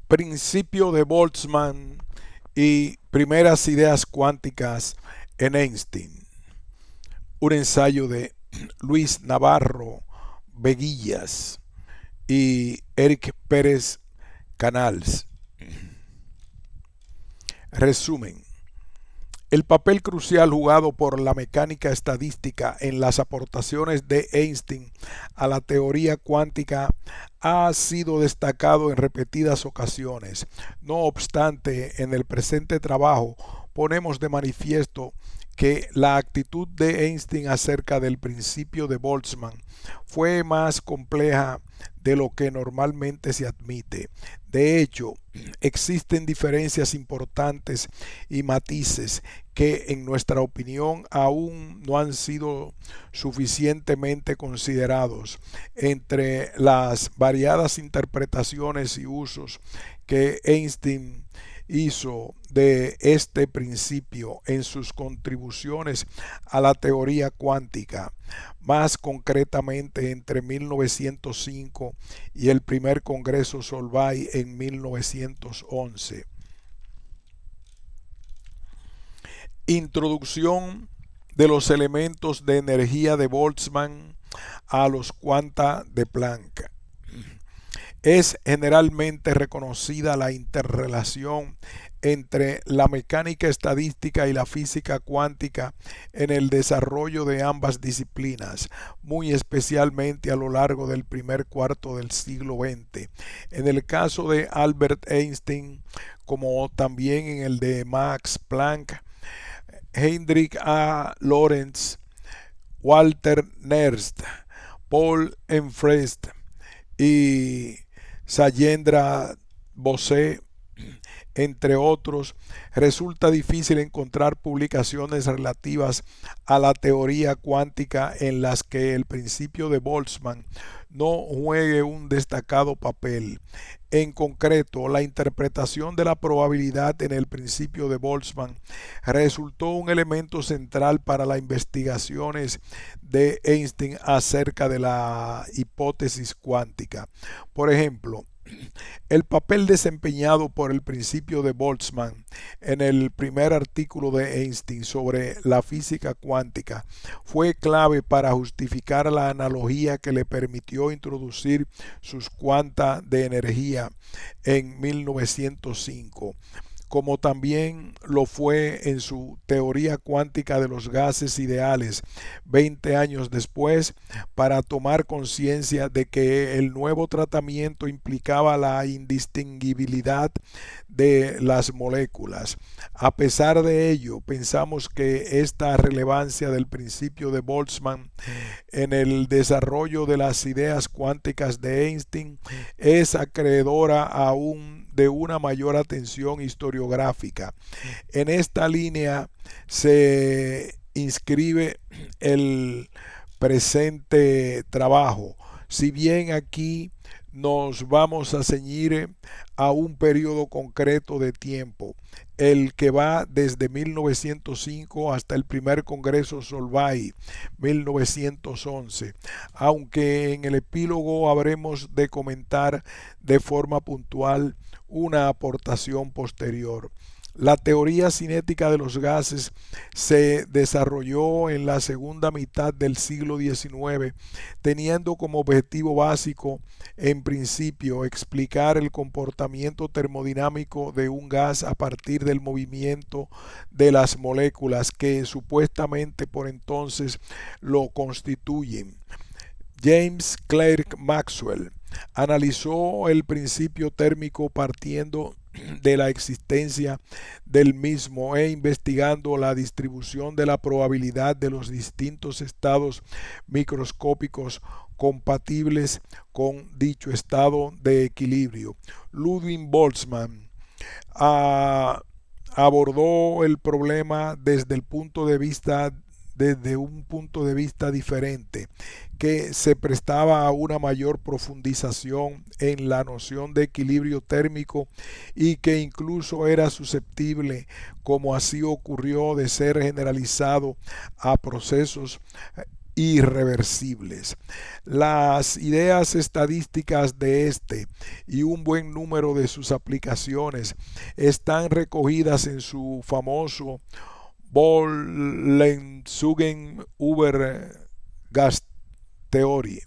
Principio de Boltzmann y primeras ideas cuánticas en Einstein. Un ensayo de Luis Navarro Veguillas y Eric Pérez Canals. Resumen. El papel crucial jugado por la mecánica estadística en las aportaciones de Einstein a la teoría cuántica ha sido destacado en repetidas ocasiones. No obstante, en el presente trabajo ponemos de manifiesto que la actitud de Einstein acerca del principio de Boltzmann fue más compleja de lo que normalmente se admite. De hecho, existen diferencias importantes y matices que, en nuestra opinión, aún no han sido suficientemente considerados entre las variadas interpretaciones y usos que Einstein hizo de este principio en sus contribuciones a la teoría cuántica, más concretamente entre 1905 y el primer Congreso Solvay en 1911. Introducción de los elementos de energía de Boltzmann a los cuanta de Planck. Es generalmente reconocida la interrelación entre la mecánica estadística y la física cuántica en el desarrollo de ambas disciplinas, muy especialmente a lo largo del primer cuarto del siglo XX. En el caso de Albert Einstein, como también en el de Max Planck, Heinrich A. Lorentz, Walter Nernst, Paul Enfrest y Satyendra Bose, entre otros, resulta difícil encontrar publicaciones relativas a la teoría cuántica en las que el principio de Boltzmann no juegue un destacado papel. En concreto, la interpretación de la probabilidad en el principio de Boltzmann resultó un elemento central para las investigaciones de Einstein acerca de la hipótesis cuántica. Por ejemplo, el papel desempeñado por el principio de Boltzmann en el primer artículo de Einstein sobre la física cuántica fue clave para justificar la analogía que le permitió introducir sus cuantas de energía en 1905, como también lo fue en su teoría cuántica de los gases ideales 20 años después, para tomar conciencia de que el nuevo tratamiento implicaba la indistinguibilidad de las moléculas. A pesar de ello, pensamos que esta relevancia del principio de Boltzmann en el desarrollo de las ideas cuánticas de Einstein es acreedora aún de una mayor atención historiográfica. En esta línea se inscribe el presente trabajo, si bien aquí nos vamos a ceñir a un periodo concreto de tiempo, el que va desde 1905 hasta el primer Congreso Solvay, 1911, aunque en el epílogo habremos de comentar de forma puntual una aportación posterior. La teoría cinética de los gases se desarrolló en la segunda mitad del siglo XIX, teniendo como objetivo básico, en principio, explicar el comportamiento termodinámico de un gas a partir del movimiento de las moléculas que supuestamente por entonces lo constituyen. James Clerk Maxwell analizó el principio térmico partiendo de la existencia del mismo e investigando la distribución de la probabilidad de los distintos estados microscópicos compatibles con dicho estado de equilibrio. Ludwig Boltzmann abordó el problema desde un punto de vista diferente, que se prestaba a una mayor profundización en la noción de equilibrio térmico y que incluso era susceptible, como así ocurrió, de ser generalizado a procesos irreversibles. Las ideas estadísticas de este y un buen número de sus aplicaciones están recogidas en su famoso Bollenzugen über Gastheorie,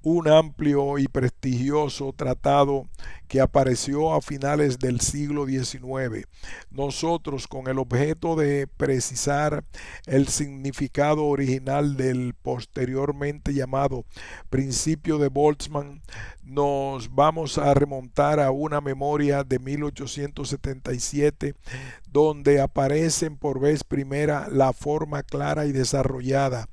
un amplio y prestigioso tratado que apareció a finales del siglo XIX. Nosotros, con el objeto de precisar el significado original del posteriormente llamado principio de Boltzmann, nos vamos a remontar a una memoria de 1877, donde aparecen por vez primera la forma clara y desarrollada,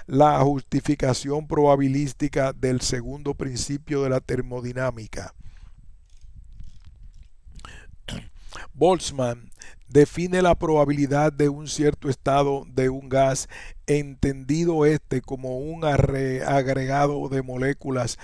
la justificación probabilística del segundo principio de la termodinámica. Boltzmann define la probabilidad de un cierto estado de un gas, entendido este como un agregado de moléculas,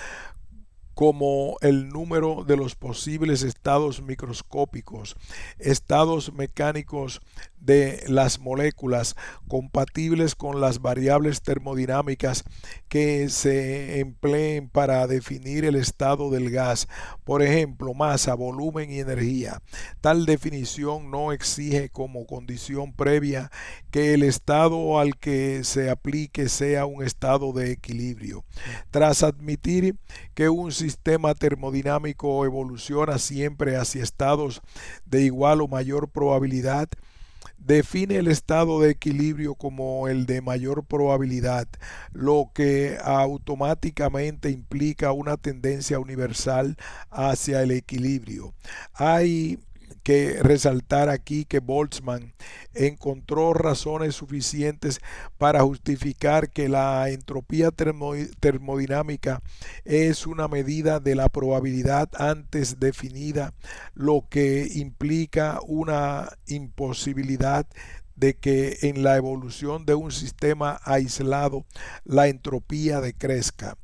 como el número de los posibles estados microscópicos, estados mecánicos de las moléculas compatibles con las variables termodinámicas que se empleen para definir el estado del gas, por ejemplo, masa, volumen y energía. Tal definición no exige como condición previa que el estado al que se aplique sea un estado de equilibrio. Tras admitir que un sistema termodinámico evoluciona siempre hacia estados de igual o mayor probabilidad, define el estado de equilibrio como el de mayor probabilidad, lo que automáticamente implica una tendencia universal hacia el equilibrio. Hay que resaltar aquí que Boltzmann encontró razones suficientes para justificar que la entropía termodinámica es una medida de la probabilidad antes definida, lo que implica una imposibilidad de que en la evolución de un sistema aislado la entropía decrezca.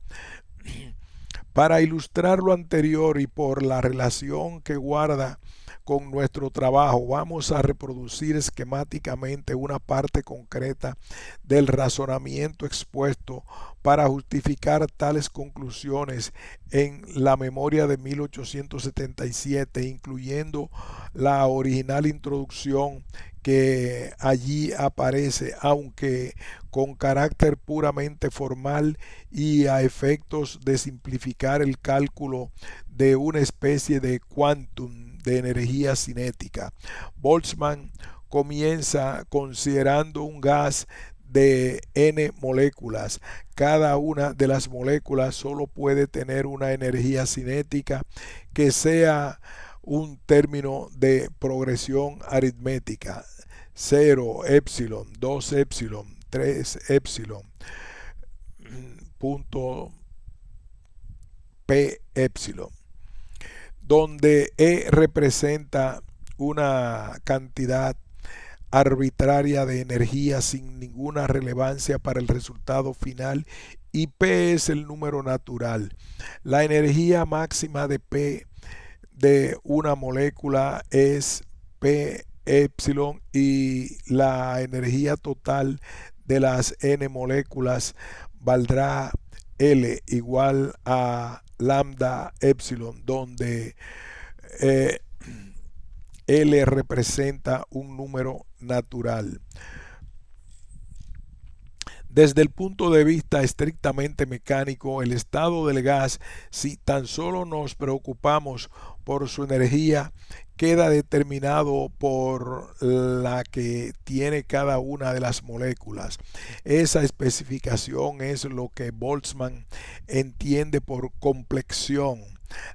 Para ilustrar lo anterior y por la relación que guarda con nuestro trabajo, vamos a reproducir esquemáticamente una parte concreta del razonamiento expuesto para justificar tales conclusiones en la memoria de 1877, incluyendo la original introducción que allí aparece, aunque con carácter puramente formal y a efectos de simplificar el cálculo de una especie de quantum de energía cinética. Boltzmann comienza considerando un gas de n moléculas. Cada una de las moléculas solo puede tener una energía cinética que sea un término de progresión aritmética: 0, epsilon, 2 epsilon, 3 epsilon, punto p epsilon, donde E representa una cantidad arbitraria de energía sin ninguna relevancia para el resultado final y P es el número natural. La energía máxima de P de una molécula es P epsilon y la energía total de las n moléculas valdrá L igual a lambda epsilon, donde L representa un número natural. Desde el punto de vista estrictamente mecánico, el estado del gas, si tan solo nos preocupamos por su energía, queda determinado por la que tiene cada una de las moléculas. Esa especificación es lo que Boltzmann entiende por complexión.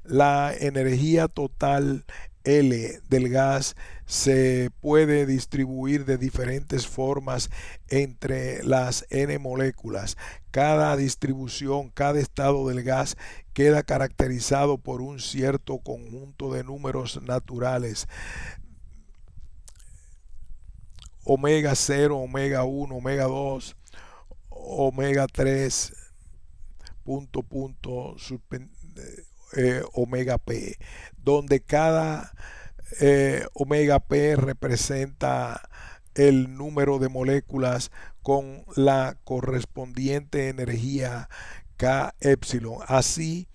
La energía total L del gas se puede distribuir de diferentes formas entre las n moléculas. Cada distribución, cada estado del gas queda caracterizado por un cierto conjunto de números naturales: omega 0, omega 1, omega 2, omega 3, omega p, donde cada omega p representa el número de moléculas con la correspondiente energía K epsilon. Así,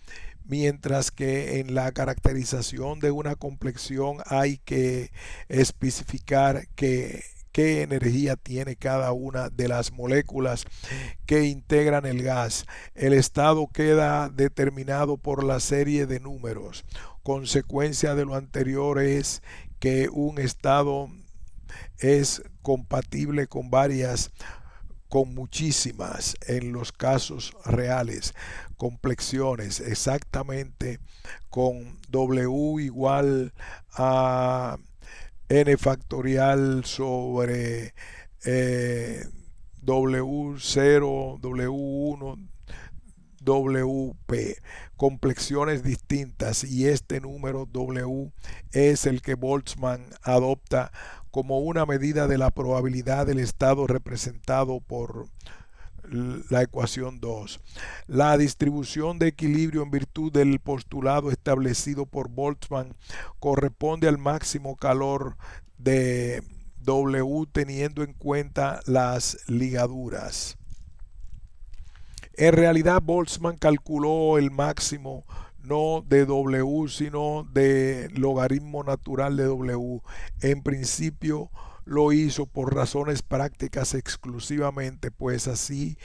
mientras que en la caracterización de una complexión hay que especificar qué energía tiene cada una de las moléculas que integran el gas. El estado queda determinado por la serie de números. Consecuencia de lo anterior es que un estado es compatible con muchísimas, en los casos reales, complexiones, exactamente con W igual a n factorial sobre W0, W1, WP, complexiones distintas, y este número W es el que Boltzmann adopta como una medida de la probabilidad del estado representado por la ecuación 2. La distribución de equilibrio en virtud del postulado establecido por Boltzmann corresponde al máximo calor de W teniendo en cuenta las ligaduras. En realidad, Boltzmann calculó el máximo no de W, sino de logaritmo natural de W. En principio lo hizo por razones prácticas exclusivamente, pues así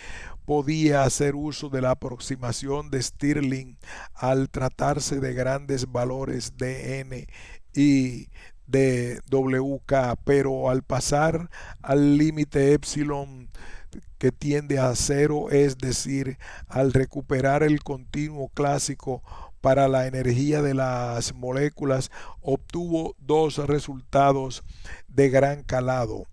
podía hacer uso de la aproximación de Stirling al tratarse de grandes valores de n y de WK, pero al pasar al límite epsilon que tiende a cero, es decir, al recuperar el continuo clásico para la energía de las moléculas, obtuvo dos resultados de gran calado.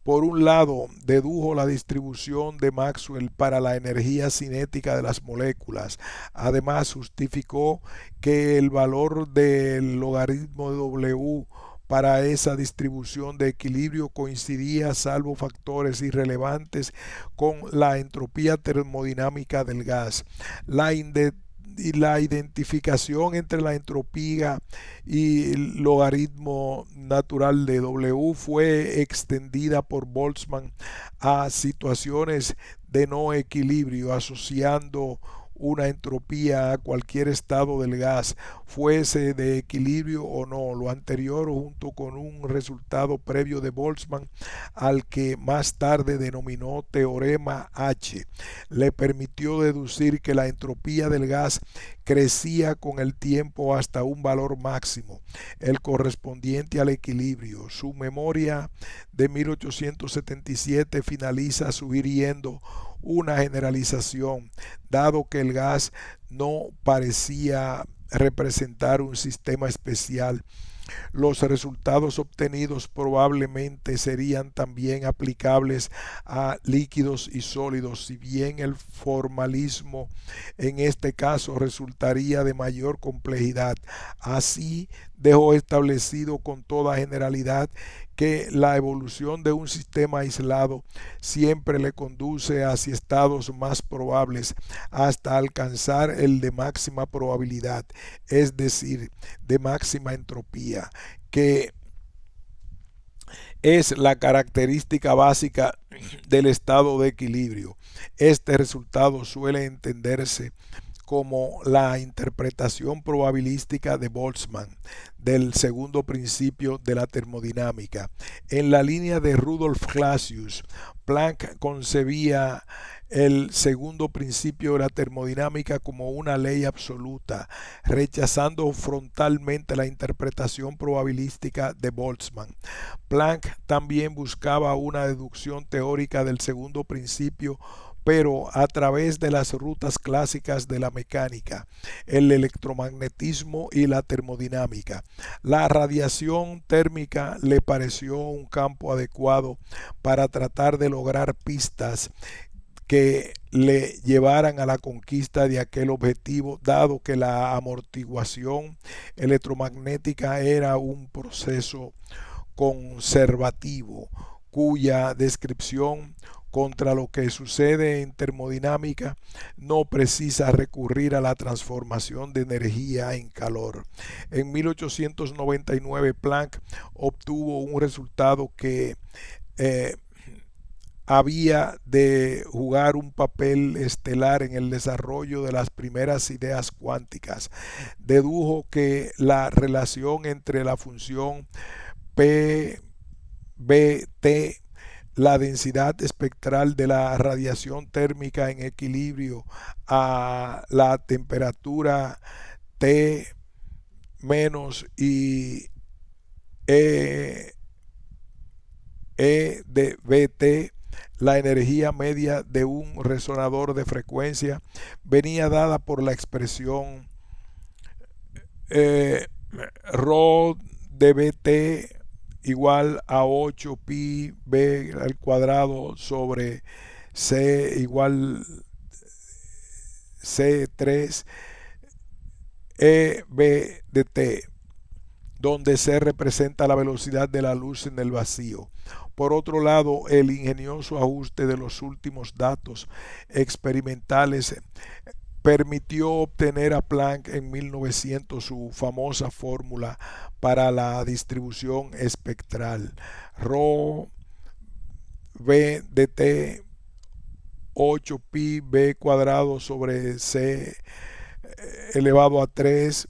Por un lado, dedujo la distribución de Maxwell para la energía cinética de las moléculas. Además, justificó que el valor del logaritmo de W para esa distribución de equilibrio coincidía, salvo factores irrelevantes, con la entropía termodinámica del gas. La identificación entre la entropía y el logaritmo natural de W fue extendida por Boltzmann a situaciones de no equilibrio, asociando una entropía a cualquier estado del gas, fuese de equilibrio o no. Lo anterior, junto con un resultado previo de Boltzmann, al que más tarde denominó teorema H, le permitió deducir que la entropía del gas crecía con el tiempo hasta un valor máximo, el correspondiente al equilibrio. Su memoria de 1877 finaliza sugiriendo una generalización, dado que el gas no parecía representar un sistema especial. Los resultados obtenidos probablemente serían también aplicables a líquidos y sólidos, si bien el formalismo en este caso resultaría de mayor complejidad. Así dejó establecido con toda generalidad que la evolución de un sistema aislado siempre le conduce hacia estados más probables hasta alcanzar el de máxima probabilidad, es decir, de máxima entropía, que es la característica básica del estado de equilibrio. Este resultado suele entenderse como la interpretación probabilística de Boltzmann del segundo principio de la termodinámica. En la línea de Rudolf Clausius, Planck concebía el segundo principio de la termodinámica como una ley absoluta, rechazando frontalmente la interpretación probabilística de Boltzmann. Planck también buscaba una deducción teórica del segundo principio, pero a través de las rutas clásicas de la mecánica, el electromagnetismo y la termodinámica. La radiación térmica le pareció un campo adecuado para tratar de lograr pistas que le llevaran a la conquista de aquel objetivo, dado que la amortiguación electromagnética era un proceso conservativo cuya descripción contra lo que sucede en termodinámica no precisa recurrir a la transformación de energía en calor. En 1899 Planck obtuvo un resultado que eh, había de jugar un papel estelar en el desarrollo de las primeras ideas cuánticas. Dedujo que la relación entre la función P, B, T, la densidad espectral de la radiación térmica en equilibrio a la temperatura T menos y E, E de BT, la energía media de un resonador de frecuencia, venía dada por la expresión eh, ρ de BT igual a 8 pi b al cuadrado sobre c igual c3 e b de t, donde C representa la velocidad de la luz en el vacío. Por otro lado, el ingenioso ajuste de los últimos datos experimentales permitió obtener a Planck en 1900 su famosa fórmula para la distribución espectral. Rho v de t 8 pi b cuadrado sobre c elevado a 3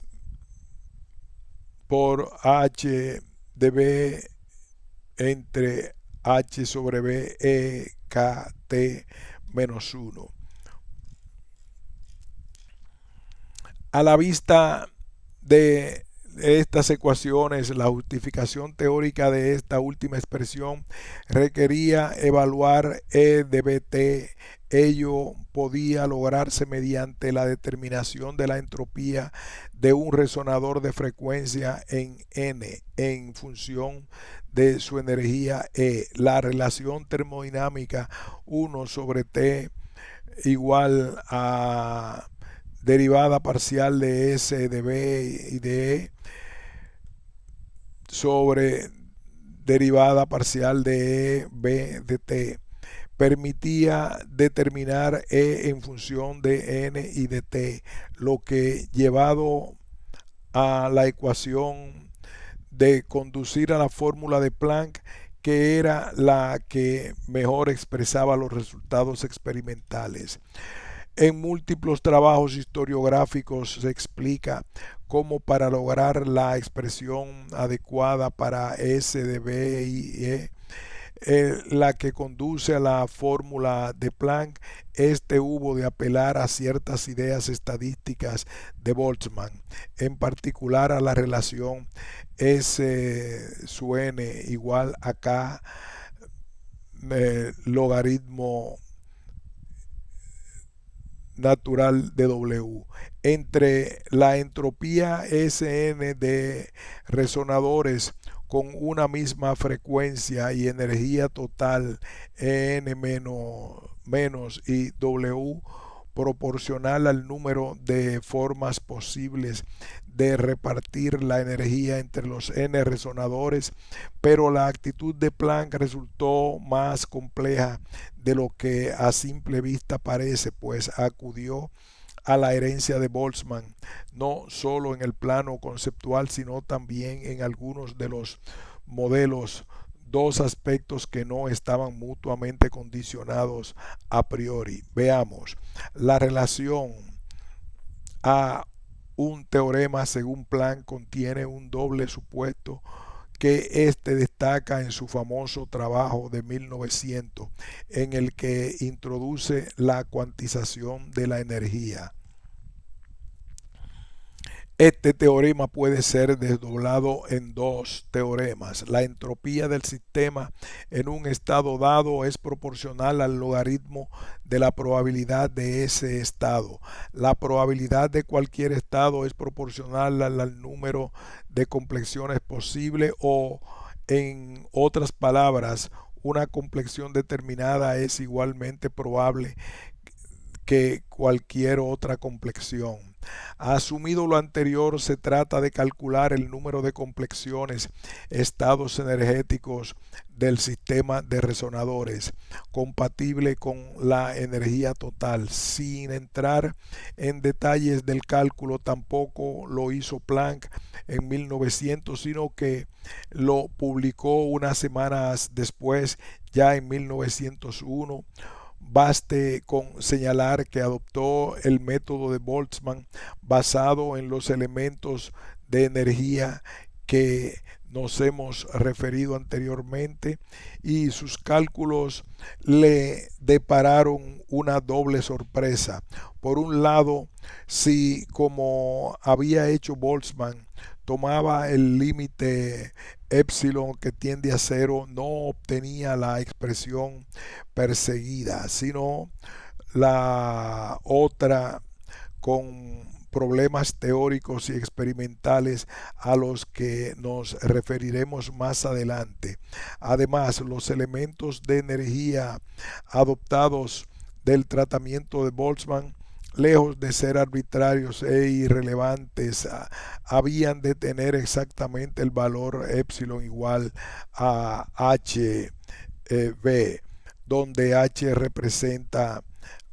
por h de b entre h sobre b e k t menos 1. A la vista de estas ecuaciones, la justificación teórica de esta última expresión requería evaluar E de bt. Ello podía lograrse mediante la determinación de la entropía de un resonador de frecuencia en n en función de su energía E. La relación termodinámica 1 sobre t igual a derivada parcial de S de B y de E sobre derivada parcial de E, B de T permitía determinar E en función de N y de T, lo que llevado a la ecuación de conducir a la fórmula de Planck, que era la que mejor expresaba los resultados experimentales. En múltiples trabajos historiográficos se explica cómo para lograr la expresión adecuada para S de B y E, la que conduce a la fórmula de Planck, hubo de apelar a ciertas ideas estadísticas de Boltzmann, en particular a la relación S sub n igual a K logaritmo natural de W, entre la entropía Sn de resonadores con una misma frecuencia y energía total N menos y W proporcional al número de formas posibles de repartir la energía entre los n resonadores, pero la actitud de Planck resultó más compleja de lo que a simple vista parece, pues acudió a la herencia de Boltzmann, no solo en el plano conceptual, sino también en algunos de los modelos, dos aspectos que no estaban mutuamente condicionados a priori. Veamos, la relación a un teorema según Planck contiene un doble supuesto que éste destaca en su famoso trabajo de 1900, en el que introduce la cuantización de la energía. Este teorema puede ser desdoblado en dos teoremas. La entropía del sistema en un estado dado es proporcional al logaritmo de la probabilidad de ese estado. La probabilidad de cualquier estado es proporcional al número de complexiones posibles, o, en otras palabras, una complexión determinada es igualmente probable que cualquier otra complexión. Asumido lo anterior, se trata de calcular el número de complexiones, estados energéticos del sistema de resonadores, compatible con la energía total. Sin entrar en detalles del cálculo, tampoco lo hizo Planck en 1900, sino que lo publicó unas semanas después, ya en 1901. Baste con señalar que adoptó el método de Boltzmann basado en los elementos de energía que nos hemos referido anteriormente, y sus cálculos le depararon una doble sorpresa. Por un lado, si como había hecho Boltzmann tomaba el límite epsilon que tiende a cero, no obtenía la expresión perseguida, sino la otra, con problemas teóricos y experimentales a los que nos referiremos más adelante. Además, los elementos de energía adoptados del tratamiento de Boltzmann, lejos de ser arbitrarios e irrelevantes, habían de tener exactamente el valor epsilon igual a HV, donde H representa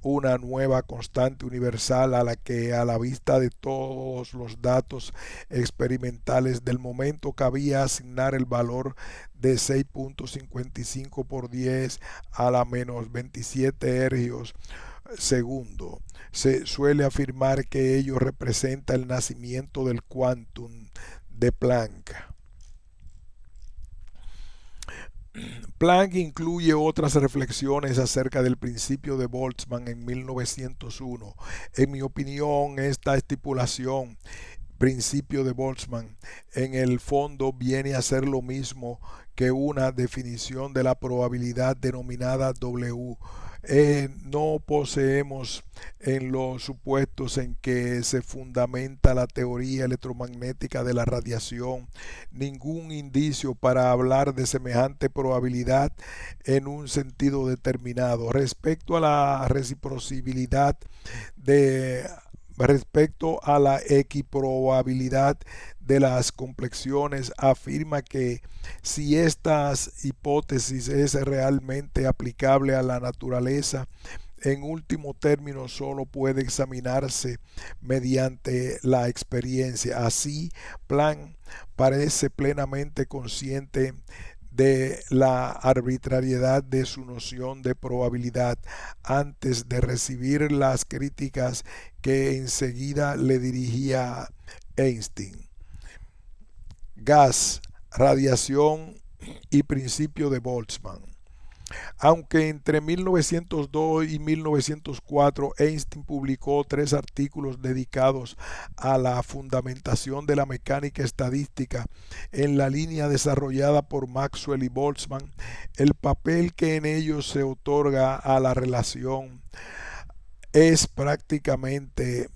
una nueva constante universal a la que, a la vista de todos los datos experimentales del momento, cabía asignar el valor de 6.55 por 10 a la menos 27 ergios segundo. Se suele afirmar que ello representa el nacimiento del quantum de Planck. Planck incluye otras reflexiones acerca del principio de Boltzmann en 1901. En mi opinión, esta estipulación, principio de Boltzmann, en el fondo viene a ser lo mismo que una definición de la probabilidad denominada W. No poseemos en los supuestos en que se fundamenta la teoría electromagnética de la radiación ningún indicio para hablar de semejante probabilidad en un sentido determinado. Respecto a la equiprobabilidad de las complexiones, afirma que si esta hipótesis es realmente aplicable a la naturaleza, en último término solo puede examinarse mediante la experiencia. Así, Planck parece plenamente consciente de la arbitrariedad de su noción de probabilidad antes de recibir las críticas que enseguida le dirigía Einstein. Gas, radiación y principio de Boltzmann. Aunque entre 1902 y 1904 Einstein publicó 3 artículos dedicados a la fundamentación de la mecánica estadística en la línea desarrollada por Maxwell y Boltzmann, el papel que en ellos se otorga a la relación es prácticamente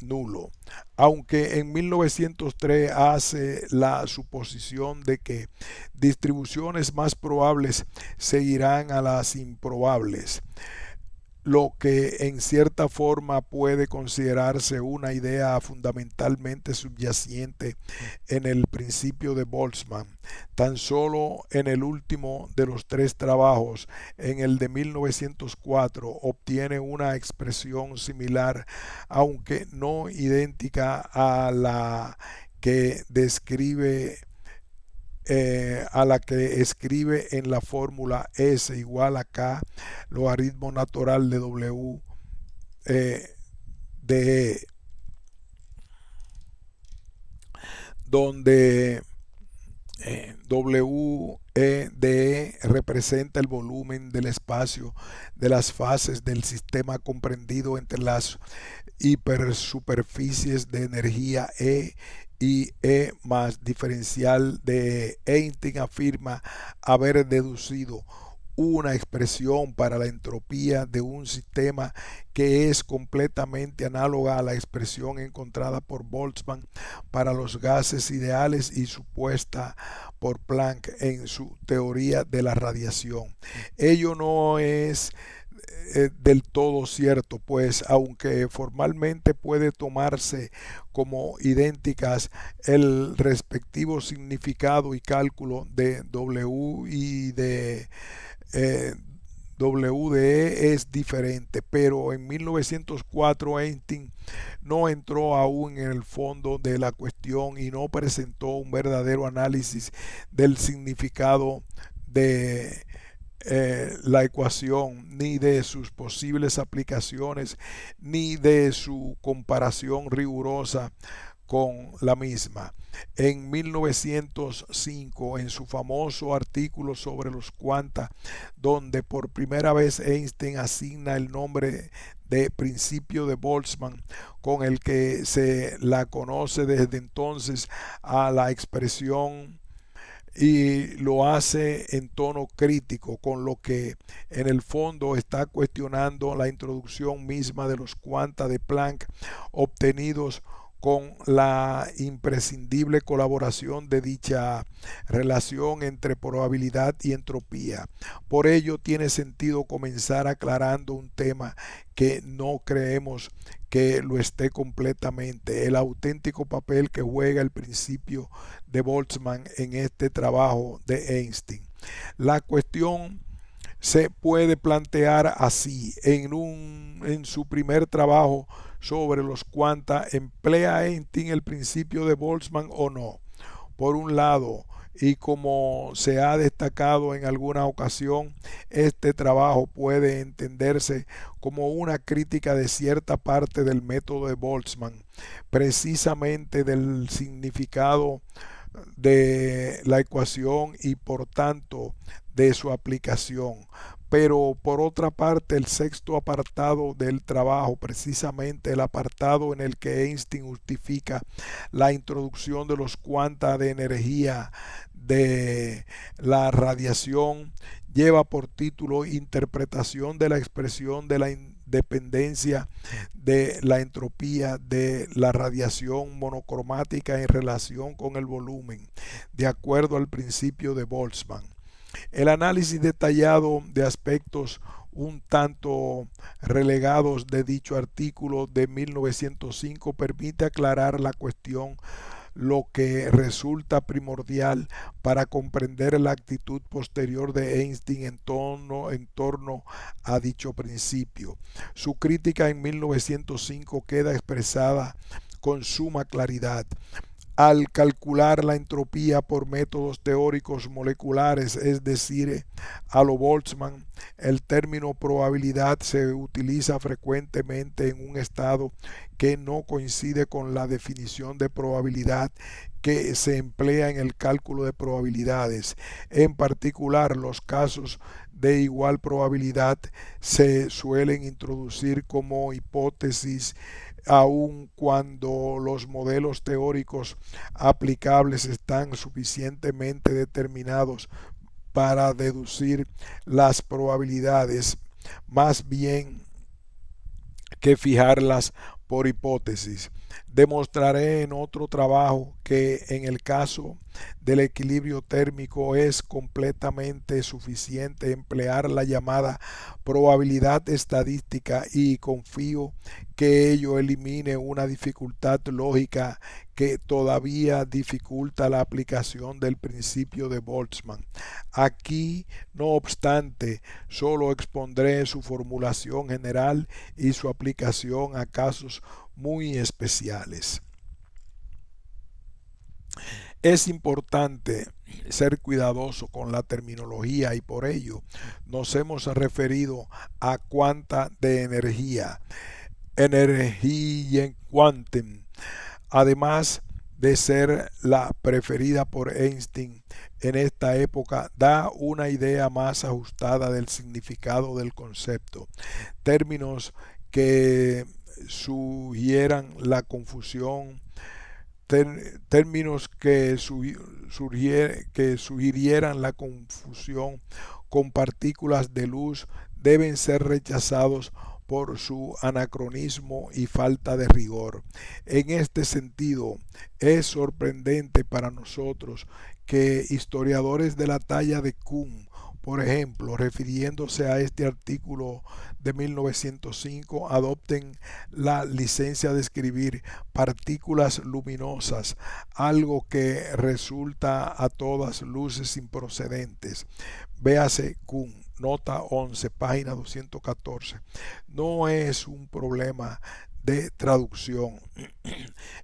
nulo, aunque en 1903 hace la suposición de que distribuciones más probables seguirán a las improbables, lo que en cierta forma puede considerarse una idea fundamentalmente subyacente en el principio de Boltzmann. Tan solo en el último de los 3 trabajos, en el de 1904, obtiene una expresión similar, aunque no idéntica a la que escribe en la fórmula S igual a K, logaritmo natural de W de E, donde W de E representa el volumen del espacio de las fases del sistema comprendido entre las hipersuperficies de energía E y E más diferencial de Einstein afirma haber deducido una expresión para la entropía de un sistema que es completamente análoga a la expresión encontrada por Boltzmann para los gases ideales y supuesta por Planck en su teoría de la radiación. Ello no es del todo cierto, pues aunque formalmente puede tomarse como idénticas, el respectivo significado y cálculo de W y de WDE es diferente, pero en 1904 Einstein no entró aún en el fondo de la cuestión y no presentó un verdadero análisis del significado de la ecuación, ni de sus posibles aplicaciones, ni de su comparación rigurosa con la misma. En 1905, en su famoso artículo sobre los cuantas, donde por primera vez Einstein asigna el nombre de principio de Boltzmann, con el que se la conoce desde entonces a la expresión, y lo hace en tono crítico, con lo que en el fondo está cuestionando la introducción misma de los cuantas de Planck obtenidos con la imprescindible colaboración de dicha relación entre probabilidad y entropía. Por ello tiene sentido comenzar aclarando un tema que no creemos que lo esté completamente: el auténtico papel que juega el principio de Boltzmann en este trabajo de Einstein. La cuestión se puede plantear así: en su primer trabajo sobre los cuantas, ¿emplea Einstein el principio de Boltzmann o no? Por un lado, y como se ha destacado en alguna ocasión, este trabajo puede entenderse como una crítica de cierta parte del método de Boltzmann, precisamente del significado de la ecuación y por tanto de su aplicación. Pero por otra parte, el sexto apartado del trabajo, precisamente el apartado en el que Einstein justifica la introducción de los cuantas de energía de la radiación, lleva por título Interpretación de la expresión de la independencia de la entropía de la radiación monocromática en relación con el volumen, de acuerdo al principio de Boltzmann. El análisis detallado de aspectos un tanto relegados de dicho artículo de 1905 permite aclarar la cuestión, lo que resulta primordial para comprender la actitud posterior de Einstein en torno a dicho principio. Su crítica en 1905 queda expresada con suma claridad. Al calcular la entropía por métodos teóricos moleculares, es decir, a lo Boltzmann, el término probabilidad se utiliza frecuentemente en un estado que no coincide con la definición de probabilidad que se emplea en el cálculo de probabilidades. En particular, los casos de igual probabilidad se suelen introducir como hipótesis aun cuando los modelos teóricos aplicables están suficientemente determinados para deducir las probabilidades, más bien que fijarlas por hipótesis. Demostraré en otro trabajo que en el caso del equilibrio térmico es completamente suficiente emplear la llamada probabilidad estadística, y confío que ello elimine una dificultad lógica que todavía dificulta la aplicación del principio de Boltzmann. Aquí, no obstante, solo expondré su formulación general y su aplicación a casos muy especiales. Es importante ser cuidadoso con la terminología y por ello nos hemos referido a cuanta de energía, Energienquanten, además de ser la preferida por Einstein en esta época, da una idea más ajustada del significado del concepto. Términos que sugieran la confusión términos que sugirieran la confusión con partículas de luz deben ser rechazados por su anacronismo y falta de rigor. En este sentido, es sorprendente para nosotros que historiadores de la talla de Kuhn, por ejemplo, refiriéndose a este artículo de 1905, adopten la licencia de escribir partículas luminosas, algo que resulta a todas luces improcedentes. Véase Kuhn. nota 11, página 214. No es un problema de traducción.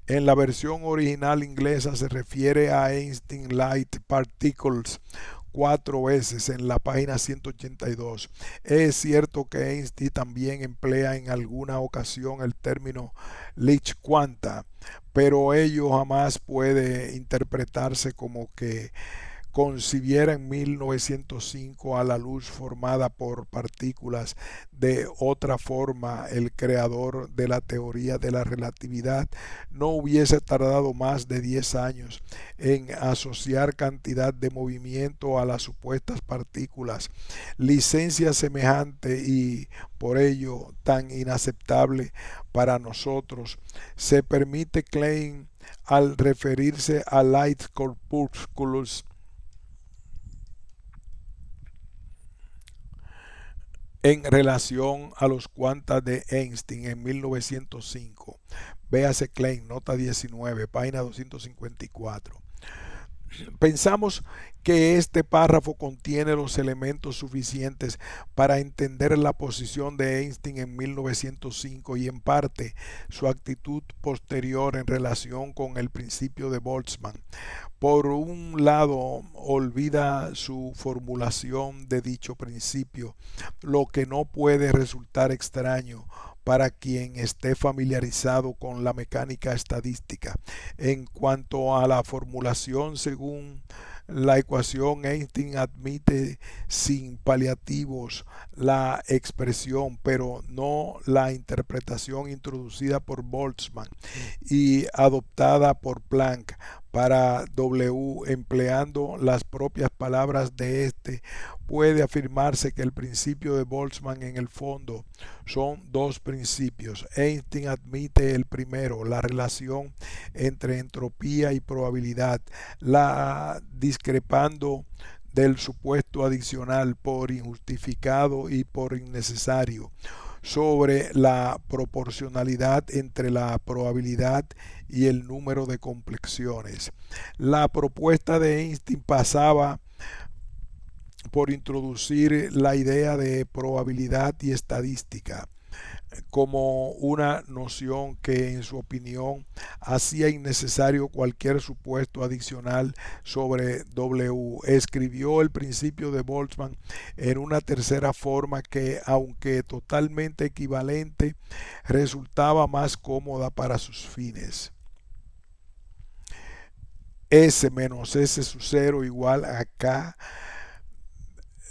En la versión original inglesa se refiere a Einstein Light Particles 4 veces en la página 182. Es cierto que Einstein también emplea en alguna ocasión el término Lichtquanta, pero ello jamás puede interpretarse como que concibiera en 1905 a la luz formada por partículas. De otra forma, el creador de la teoría de la relatividad no hubiese tardado más de 10 años en asociar cantidad de movimiento a las supuestas partículas. Licencia semejante y por ello tan inaceptable para nosotros se permite Klein al referirse a light corpuscles en relación a los cuantas de Einstein en 1905. Véase Klein, nota 19, página 254. Pensamos que este párrafo contiene los elementos suficientes para entender la posición de Einstein en 1905 y en parte su actitud posterior en relación con el principio de Boltzmann. Por un lado, olvida su formulación de dicho principio, lo que no puede resultar extraño para quien esté familiarizado con la mecánica estadística. En cuanto a la formulación según la ecuación, Einstein admite sin paliativos la expresión, pero no la interpretación introducida por Boltzmann y adoptada por Planck para W, empleando las propias palabras de este. Puede afirmarse que el principio de Boltzmann en el fondo son dos principios. Einstein admite el primero, la relación entre entropía y probabilidad, la discrepando del supuesto adicional por injustificado y por innecesario sobre la proporcionalidad entre la probabilidad y el número de complexiones. La propuesta de Einstein pasaba por introducir la idea de probabilidad y estadística como una noción que en su opinión hacía innecesario cualquier supuesto adicional sobre W. Escribió el principio de Boltzmann en una tercera forma que, aunque totalmente equivalente, resultaba más cómoda para sus fines. S menos S sub 0 igual a K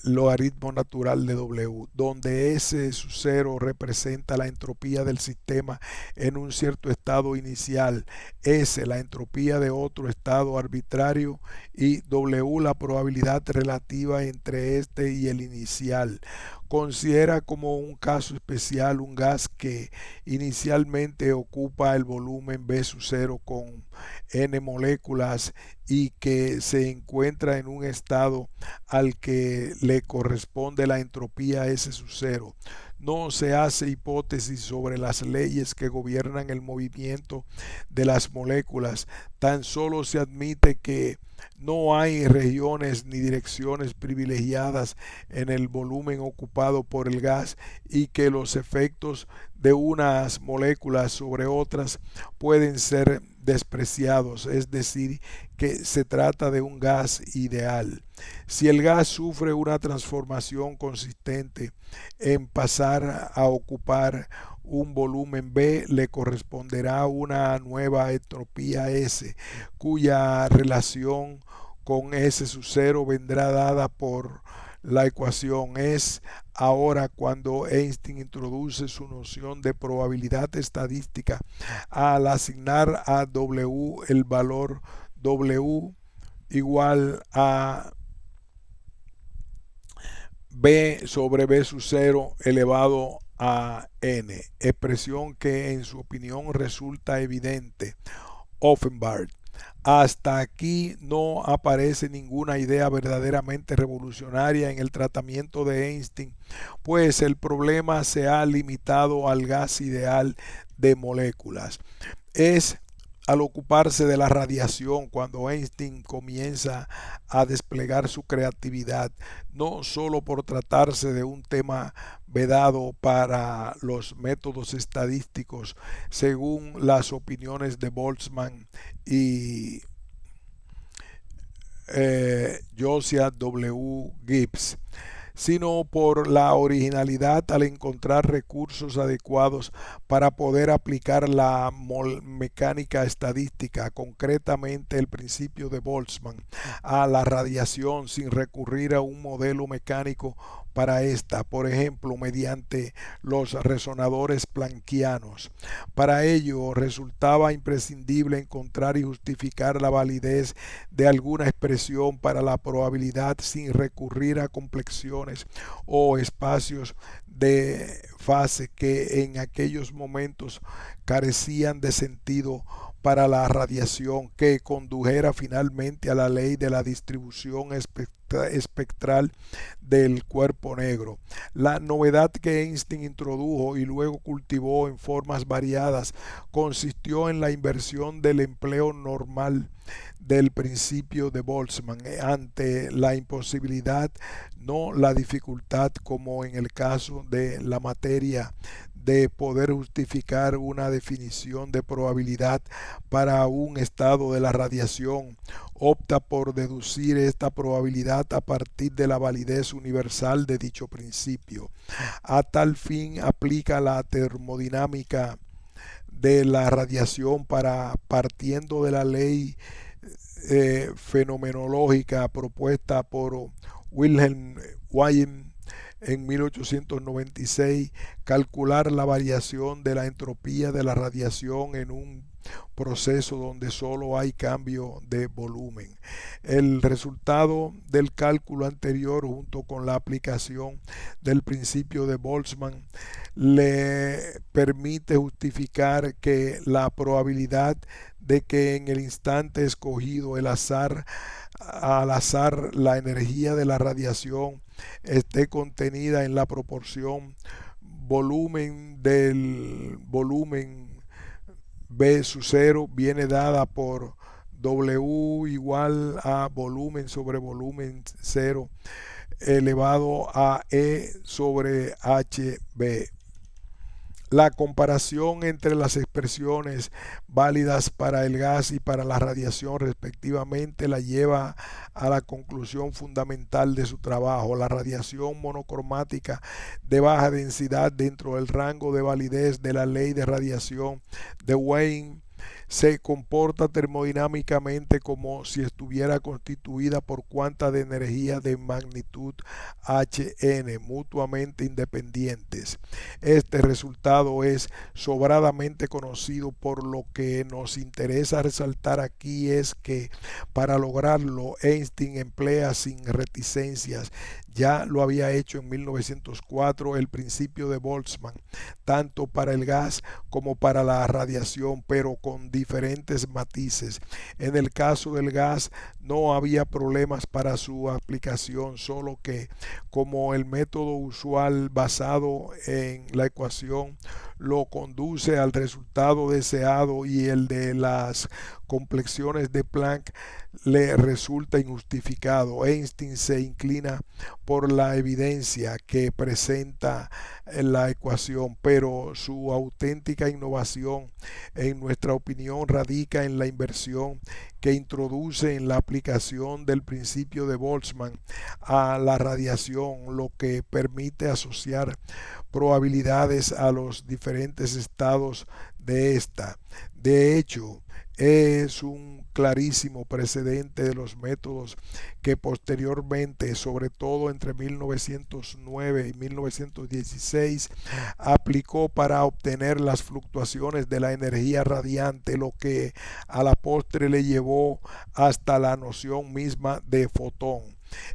logaritmo natural de W, donde S sub 0 representa la entropía del sistema en un cierto estado inicial, S la entropía de otro estado arbitrario y W la probabilidad relativa entre este y el inicial. Considera como un caso especial un gas que inicialmente ocupa el volumen B sub 0 con n moléculas y que se encuentra en un estado al que le corresponde la entropía S sub 0. No se hace hipótesis sobre las leyes que gobiernan el movimiento de las moléculas, tan solo se admite que no hay regiones ni direcciones privilegiadas en el volumen ocupado por el gas y que los efectos de unas moléculas sobre otras pueden ser despreciados, es decir, que se trata de un gas ideal. Si el gas sufre una transformación consistente en pasar a ocupar un volumen B, le corresponderá una nueva entropía S, cuya relación con S sub 0 vendrá dada por la ecuación. Es ahora cuando Einstein introduce su noción de probabilidad estadística al asignar a W el valor W igual a B sobre B sub 0 elevado a n, expresión que en su opinión resulta evidente. Offenbach. Hasta aquí no aparece ninguna idea verdaderamente revolucionaria en el tratamiento de Einstein, pues el problema se ha limitado al gas ideal de moléculas. Es al ocuparse de la radiación, cuando Einstein comienza a desplegar su creatividad, no solo por tratarse de un tema vedado para los métodos estadísticos, según las opiniones de Boltzmann y Josiah W. Gibbs, sino por la originalidad al encontrar recursos adecuados para poder aplicar la mecánica estadística, concretamente el principio de Boltzmann, a la radiación sin recurrir a un modelo mecánico para esta, por ejemplo, mediante los resonadores planckianos. Para ello resultaba imprescindible encontrar y justificar la validez de alguna expresión para la probabilidad sin recurrir a complexiones o espacios de fase que en aquellos momentos carecían de sentido para la radiación, que condujera finalmente a la ley de la distribución espectral del cuerpo negro. La novedad que Einstein introdujo y luego cultivó en formas variadas consistió en la inversión del empleo normal del principio de Boltzmann ante la imposibilidad, no la dificultad, como en el caso de la materia, de poder justificar una definición de probabilidad para un estado de la radiación. Opta por deducir esta probabilidad a partir de la validez universal de dicho principio. A tal fin aplica la termodinámica de la radiación para, partiendo de la ley fenomenológica propuesta por Wilhelm Wien en 1896, calcular la variación de la entropía de la radiación en un proceso donde solo hay cambio de volumen. El resultado del cálculo anterior, junto con la aplicación del principio de Boltzmann, le permite justificar que la probabilidad de que en el instante escogido al azar la energía de la radiación esté contenida en la proporción volumen del volumen B sub 0 viene dada por W igual a volumen sobre volumen 0 elevado a E sobre HB. La comparación entre las expresiones válidas para el gas y para la radiación respectivamente la lleva a la conclusión fundamental de su trabajo. La radiación monocromática de baja densidad dentro del rango de validez de la ley de radiación de Wien se comporta termodinámicamente como si estuviera constituida por cuantas de energía de magnitud Hn mutuamente independientes. Este resultado es sobradamente conocido, por lo que nos interesa resaltar aquí es que para lograrlo Einstein emplea sin reticencias, ya lo había hecho en 1904, el principio de Boltzmann, tanto para el gas como para la radiación, pero con diferentes matices. En el caso del gas no había problemas para su aplicación, solo que como el método usual basado en la ecuación lo conduce al resultado deseado y el de las complexiones de Planck le resulta injustificado. Einstein se inclina por la evidencia que presenta la ecuación, pero su auténtica innovación, en nuestra opinión, radica en la inversión que introduce en la aplicación del principio de Boltzmann a la radiación, lo que permite asociar probabilidades a los diferentes estados de esta. De hecho, es un clarísimo precedente de los métodos que posteriormente, sobre todo entre 1909 y 1916, aplicó para obtener las fluctuaciones de la energía radiante, lo que a la postre le llevó hasta la noción misma de fotón.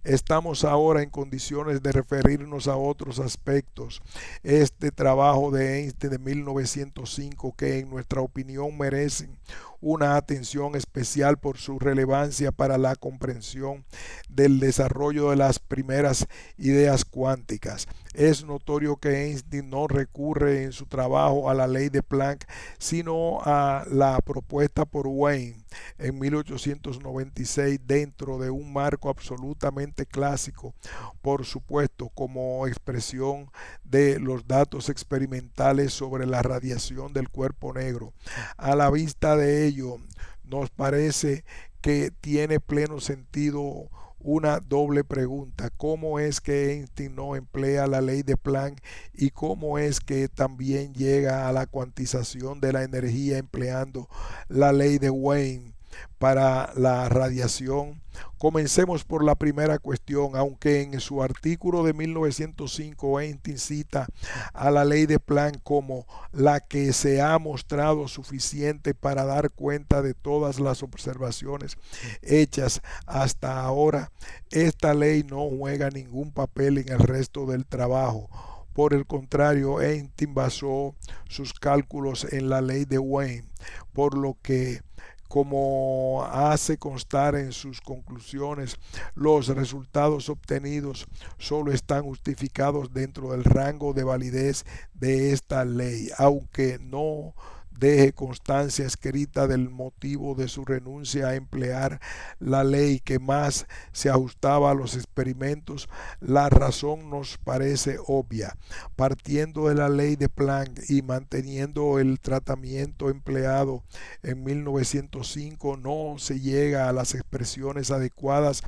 Estamos ahora en condiciones de referirnos a otros aspectos. Este trabajo de Einstein de 1905, que en nuestra opinión merecen una atención especial por su relevancia para la comprensión del desarrollo de las primeras ideas cuánticas. Es notorio que Einstein no recurre en su trabajo a la ley de Planck, sino a la propuesta por Wien en 1896 dentro de un marco absolutamente clásico, por supuesto, como expresión de los datos experimentales sobre la radiación del cuerpo negro. A la vista de ello, nos parece que tiene pleno sentido una doble pregunta: ¿cómo es que Einstein no emplea la ley de Planck y cómo es que también llega a la cuantización de la energía empleando la ley de Wien para la radiación? Comencemos por la primera cuestión. Aunque en su artículo de 1905 Einstein cita a la ley de Planck como la que se ha mostrado suficiente para dar cuenta de todas las observaciones hechas hasta ahora, esta ley no juega ningún papel en el resto del trabajo. Por el contrario, Einstein basó sus cálculos en la ley de Wien, por lo que, como hace constar en sus conclusiones, los resultados obtenidos solo están justificados dentro del rango de validez de esta ley, aunque no deje constancia escrita del motivo de su renuncia a emplear la ley que más se ajustaba a los experimentos. La razón nos parece obvia. Partiendo de la ley de Planck y manteniendo el tratamiento empleado en 1905, no se llega a las expresiones adecuadas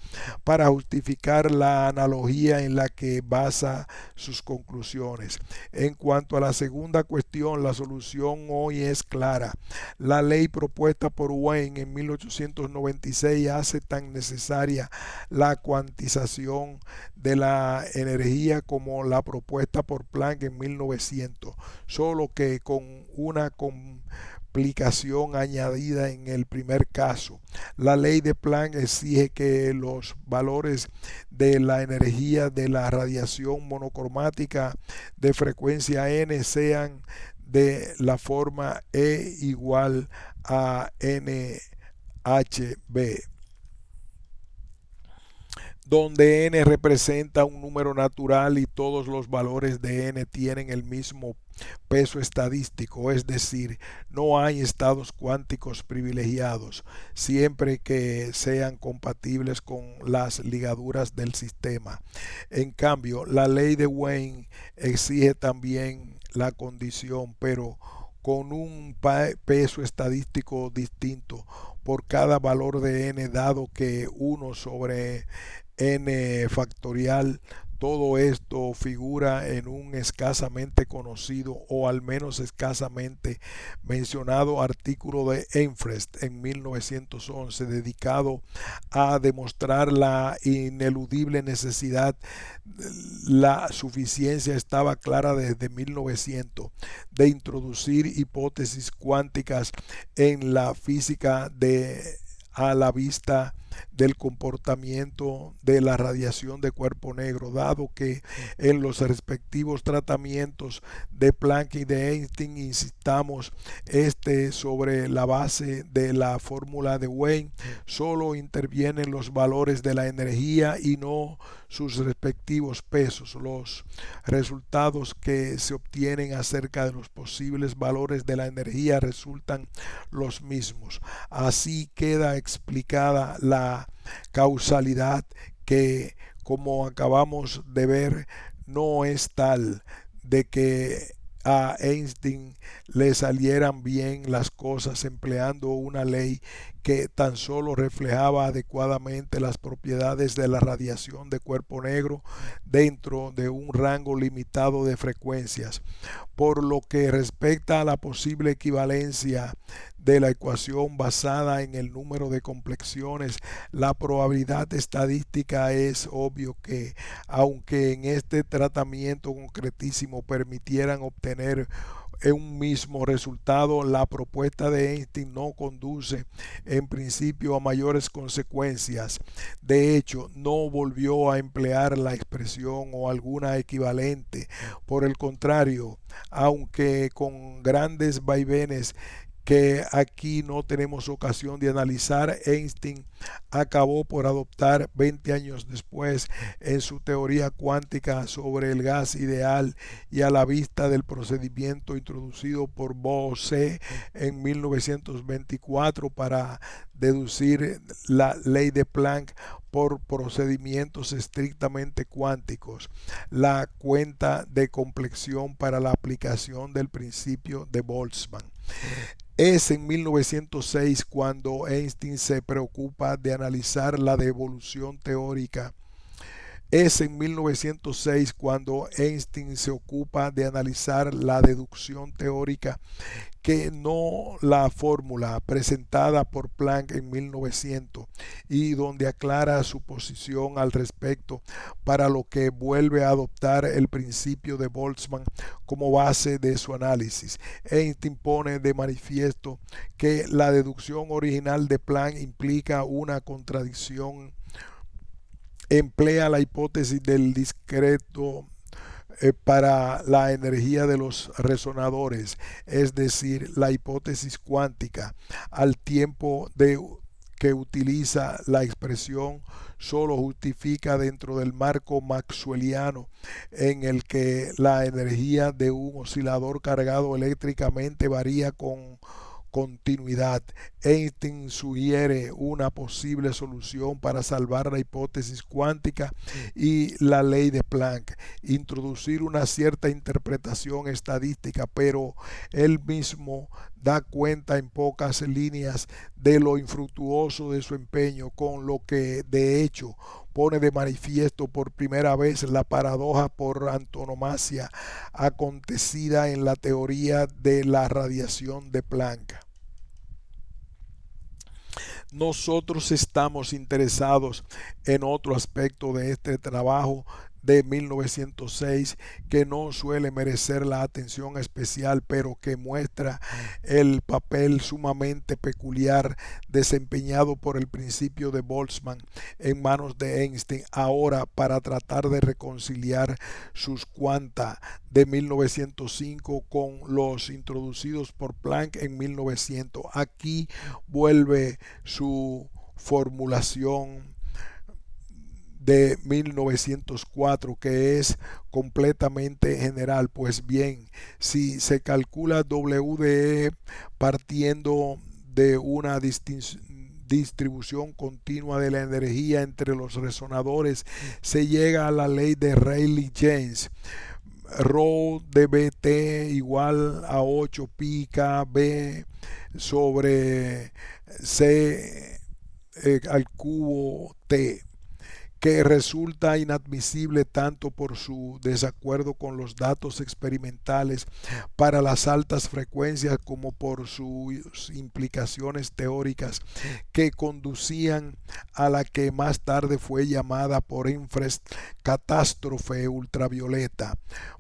para justificar la analogía en la que basa sus conclusiones. En cuanto a la segunda cuestión, la solución hoy es clara. La ley propuesta por Wien en 1896 hace tan necesaria la cuantización de la energía como la propuesta por Planck en 1900, solo que con una complicación añadida en el primer caso. La ley de Planck exige que los valores de la energía de la radiación monocromática de frecuencia n sean de la forma E igual a NHB, donde n representa un número natural y todos los valores de n tienen el mismo peso estadístico, es decir, no hay estados cuánticos privilegiados, siempre que sean compatibles con las ligaduras del sistema. En cambio, la ley de Wien exige también la condición, pero con un peso estadístico distinto por cada valor de n, dado que 1 sobre n factorial. Todo esto figura en un escasamente conocido o al menos escasamente mencionado artículo de Ehrenfest en 1911 dedicado a demostrar la ineludible necesidad. La suficiencia estaba clara desde 1900 de introducir hipótesis cuánticas en la física a la vista del comportamiento de la radiación de cuerpo negro, dado que en los respectivos tratamientos de Planck y de Einstein insistamos sobre la base de la fórmula de Wien, solo intervienen los valores de la energía y no sus respectivos pesos. Los resultados que se obtienen acerca de los posibles valores de la energía resultan los mismos. Así queda explicada la causalidad que, como acabamos de ver, no es tal de que a Einstein le salieran bien las cosas empleando una ley que tan solo reflejaba adecuadamente las propiedades de la radiación de cuerpo negro dentro de un rango limitado de frecuencias. Por lo que respecta a la posible equivalencia de la ecuación basada en el número de complexiones, la probabilidad estadística es obvio que, aunque en este tratamiento concretísimo permitieran obtener un mismo resultado, la propuesta de Einstein no conduce en principio a mayores consecuencias. De hecho, no volvió a emplear la expresión o alguna equivalente. Por el contrario, aunque con grandes vaivenes que aquí no tenemos ocasión de analizar, Einstein acabó por adoptar 20 años después en su teoría cuántica sobre el gas ideal y a la vista del procedimiento introducido por Bose en 1924 para deducir la ley de Planck por procedimientos estrictamente cuánticos, la cuenta de complexión para la aplicación del principio de Boltzmann. Es en 1906 cuando Einstein se preocupa de analizar la devolución teórica. Es en 1906 cuando Einstein se ocupa de analizar la deducción teórica, que no la fórmula presentada por Planck en 1900, y donde aclara su posición al respecto, para lo que vuelve a adoptar el principio de Boltzmann como base de su análisis. Einstein pone de manifiesto que la deducción original de Planck implica una contradicción. Emplea la hipótesis del discreto para la energía de los resonadores, es decir, la hipótesis cuántica, al tiempo de que utiliza la expresión solo justifica dentro del marco maxwelliano en el que la energía de un oscilador cargado eléctricamente varía con continuidad. Einstein sugiere una posible solución para salvar la hipótesis cuántica y la ley de Planck, introducir una cierta interpretación estadística, pero él mismo da cuenta en pocas líneas de lo infructuoso de su empeño, con lo que de hecho pone de manifiesto por primera vez la paradoja por antonomasia acontecida en la teoría de la radiación de Planck. Nosotros estamos interesados en otro aspecto de este trabajo de 1906 que no suele merecer la atención especial, pero que muestra el papel sumamente peculiar desempeñado por el principio de Boltzmann en manos de Einstein ahora para tratar de reconciliar sus cuanta de 1905 con los introducidos por Planck en 1900. Aquí vuelve su formulación de 1904, que es completamente general. Pues bien, si se calcula WDE partiendo de una distribución continua de la energía entre los resonadores, se llega a la ley de Rayleigh-Jeans. Rho de BT igual a 8 pi KB sobre C al cubo T, que resulta inadmisible tanto por su desacuerdo con los datos experimentales para las altas frecuencias como por sus implicaciones teóricas que conducían a la que más tarde fue llamada por Infres catástrofe ultravioleta.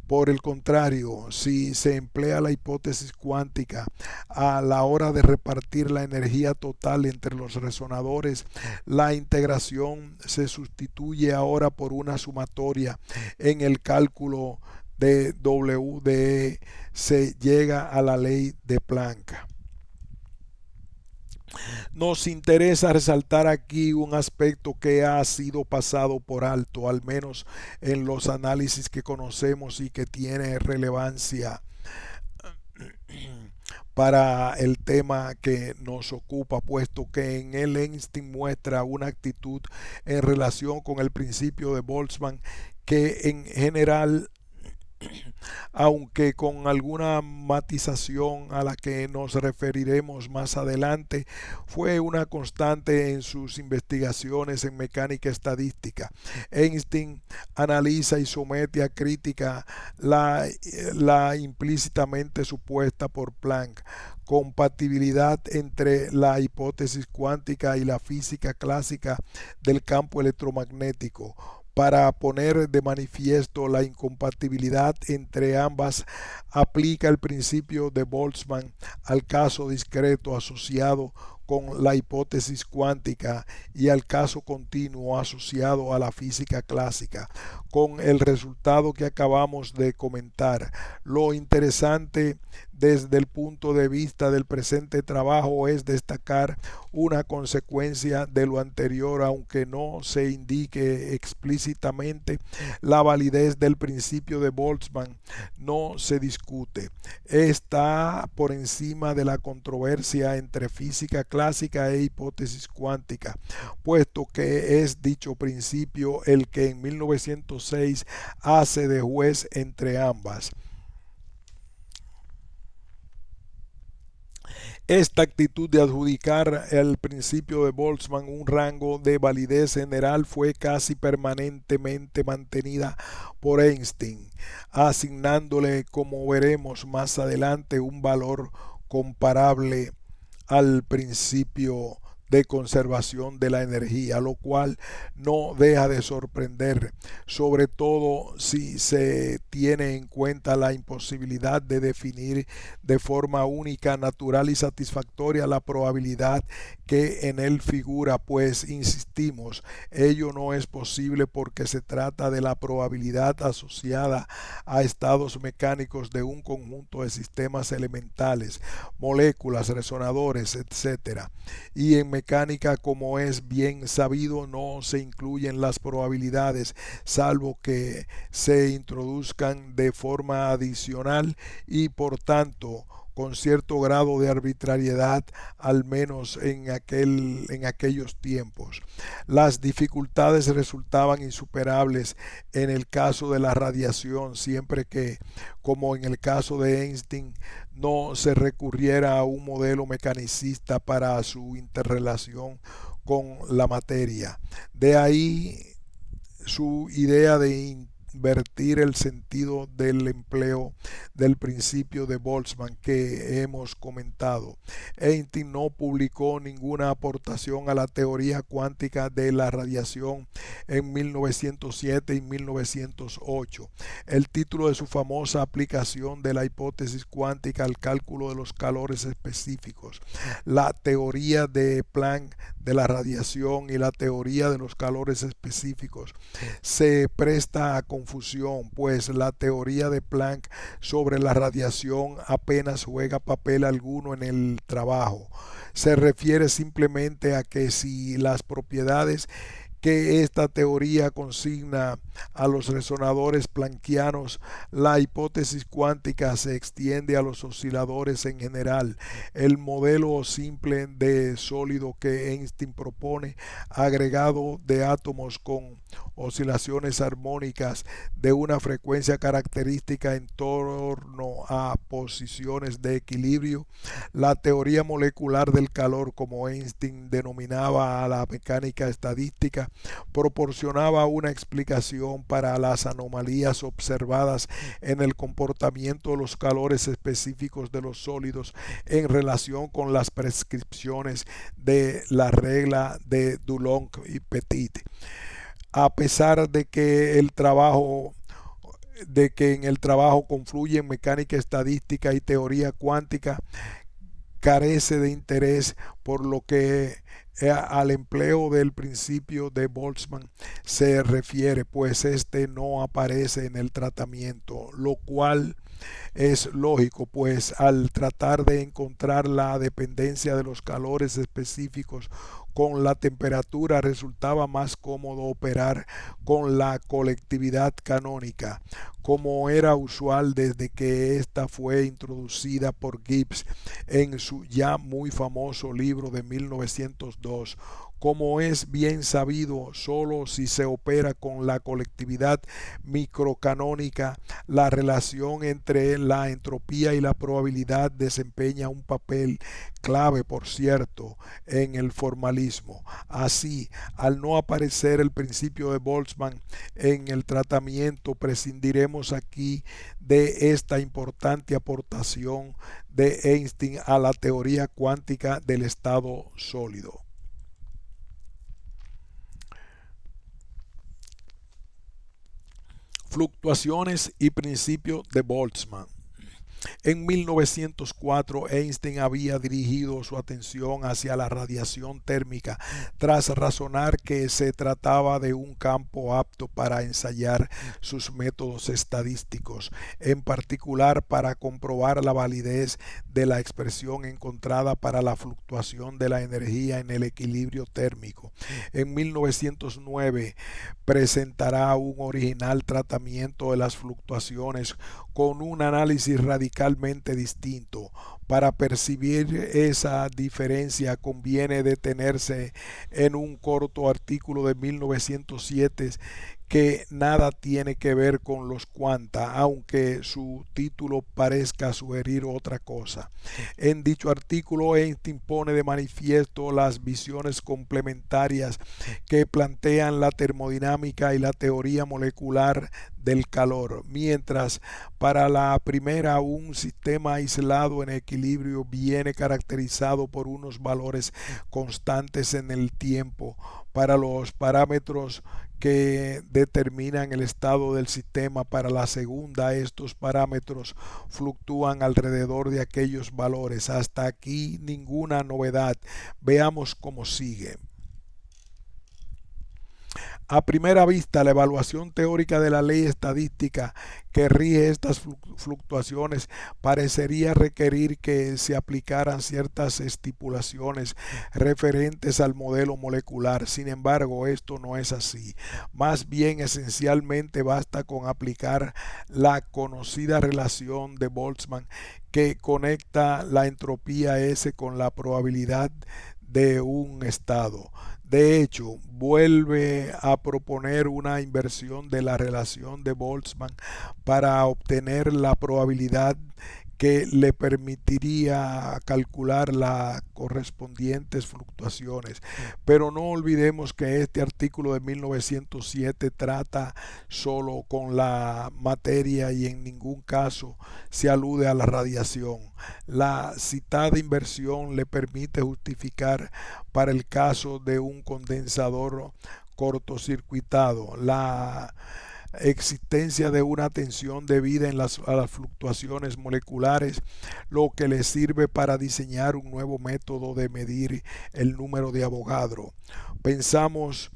Por el contrario, si se emplea la hipótesis cuántica a la hora de repartir la energía total entre los resonadores, la integración se sustituye ahora por una sumatoria. En el cálculo de WDE se llega a la ley de Planck. Nos interesa resaltar aquí un aspecto que ha sido pasado por alto, al menos en los análisis que conocemos, y que tiene relevancia para el tema que nos ocupa, puesto que en él Einstein muestra una actitud en relación con el principio de Boltzmann que en general, aunque con alguna matización a la que nos referiremos más adelante, fue una constante en sus investigaciones en mecánica estadística. Einstein analiza y somete a crítica la implícitamente supuesta por Planck compatibilidad entre la hipótesis cuántica y la física clásica del campo electromagnético. Para poner de manifiesto la incompatibilidad entre ambas, aplica el principio de Boltzmann al caso discreto asociado con la hipótesis cuántica y al caso continuo asociado a la física clásica, con el resultado que acabamos de comentar. Lo interesante desde el punto de vista del presente trabajo es destacar una consecuencia de lo anterior, aunque no se indique explícitamente. La validez del principio de Boltzmann no se discute. Está por encima de la controversia entre física clásica e hipótesis cuántica, puesto que es dicho principio el que en 1906 hace de juez entre ambas. Esta actitud de adjudicar al principio de Boltzmann un rango de validez general fue casi permanentemente mantenida por Einstein, asignándole, como veremos más adelante, un valor comparable al principio de conservación de la energía, lo cual no deja de sorprender, sobre todo si se tiene en cuenta la imposibilidad de definir de forma única, natural y satisfactoria la probabilidad que en él figura, pues insistimos, ello no es posible porque se trata de la probabilidad asociada a estados mecánicos de un conjunto de sistemas elementales, moléculas, resonadores, etcétera. Y en mecánica, como es bien sabido, no se incluyen las probabilidades, salvo que se introduzcan de forma adicional y por tanto con cierto grado de arbitrariedad, al menos en aquellos tiempos. Las dificultades resultaban insuperables en el caso de la radiación, siempre que, como en el caso de Einstein, no se recurriera a un modelo mecanicista para su interrelación con la materia. De ahí su idea de invertir el sentido del empleo del principio de Boltzmann que hemos comentado. Einstein no publicó ninguna aportación a la teoría cuántica de la radiación en 1907 y 1908. El título de su famosa aplicación de la hipótesis cuántica al cálculo de los calores específicos, la teoría de Planck de la radiación y la teoría de los calores específicos, se presta a confusión, pues la teoría de Planck sobre la radiación apenas juega papel alguno en el trabajo. Se refiere simplemente a que si las propiedades que esta teoría consigna a los resonadores planckianos, la hipótesis cuántica se extiende a los osciladores en general. El modelo simple de sólido que Einstein propone, agregado de átomos con oscilaciones armónicas de una frecuencia característica en torno a posiciones de equilibrio, la teoría molecular del calor, como Einstein denominaba a la mecánica estadística, proporcionaba una explicación para las anomalías observadas en el comportamiento de los calores específicos de los sólidos en relación con las prescripciones de la regla de Dulong y Petit. A pesar de que en el trabajo confluyen mecánica estadística y teoría cuántica, carece de interés por lo que al empleo del principio de Boltzmann se refiere, pues este no aparece en el tratamiento, lo cual es lógico, pues al tratar de encontrar la dependencia de los calores específicos con la temperatura resultaba más cómodo operar con la colectividad canónica, como era usual desde que ésta fue introducida por Gibbs en su ya muy famoso libro de 1902. Como es bien sabido, solo si se opera con la colectividad microcanónica, la relación entre la entropía y la probabilidad desempeña un papel clave, por cierto, en el formalismo. Así, al no aparecer el principio de Boltzmann en el tratamiento, prescindiremos aquí de esta importante aportación de Einstein a la teoría cuántica del estado sólido. Fluctuaciones y principio de Boltzmann. En 1904, Einstein había dirigido su atención hacia la radiación térmica tras razonar que se trataba de un campo apto para ensayar sus métodos estadísticos, en particular para comprobar la validez de la expresión encontrada para la fluctuación de la energía en el equilibrio térmico. En 1909 presentará un original tratamiento de las fluctuaciones con un análisis radicalmente distinto. Para percibir esa diferencia conviene detenerse en un corto artículo de 1907 que nada tiene que ver con los cuanta, aunque su título parezca sugerir otra cosa. En dicho artículo, Einstein pone de manifiesto las visiones complementarias que plantean la termodinámica y la teoría molecular del calor, mientras para la primera un sistema aislado en equilibrio viene caracterizado por unos valores constantes en el tiempo. Para los parámetros que determinan el estado del sistema, para la segunda estos parámetros fluctúan alrededor de aquellos valores. Hasta aquí ninguna novedad. Veamos cómo sigue. A primera vista, la evaluación teórica de la ley estadística que rige estas fluctuaciones parecería requerir que se aplicaran ciertas estipulaciones referentes al modelo molecular. Sin embargo, esto no es así. Más bien, esencialmente basta con aplicar la conocida relación de Boltzmann que conecta la entropía S con la probabilidad de un estado. De hecho, vuelve a proponer una inversión de la relación de Boltzmann para obtener la probabilidad que le permitiría calcular las correspondientes fluctuaciones. Pero no olvidemos que este artículo de 1907 trata solo con la materia y en ningún caso se alude a la radiación. La citada inversión le permite justificar para el caso de un condensador cortocircuitado la existencia de una tensión debida a las fluctuaciones moleculares, lo que le sirve para diseñar un nuevo método de medir el número de Avogadro. Pensamos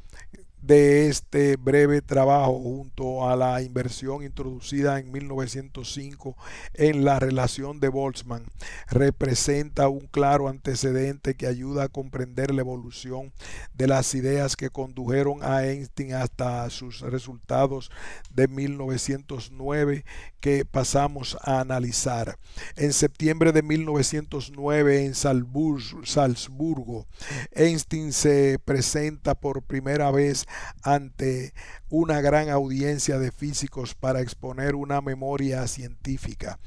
de este breve trabajo junto a la inversión introducida en 1905 en la relación de Boltzmann representa un claro antecedente que ayuda a comprender la evolución de las ideas que condujeron a Einstein hasta sus resultados de 1909 que pasamos a analizar. En septiembre de 1909 en Salzburgo, Einstein se presenta por primera vez ante una gran audiencia de físicos para exponer una memoria científica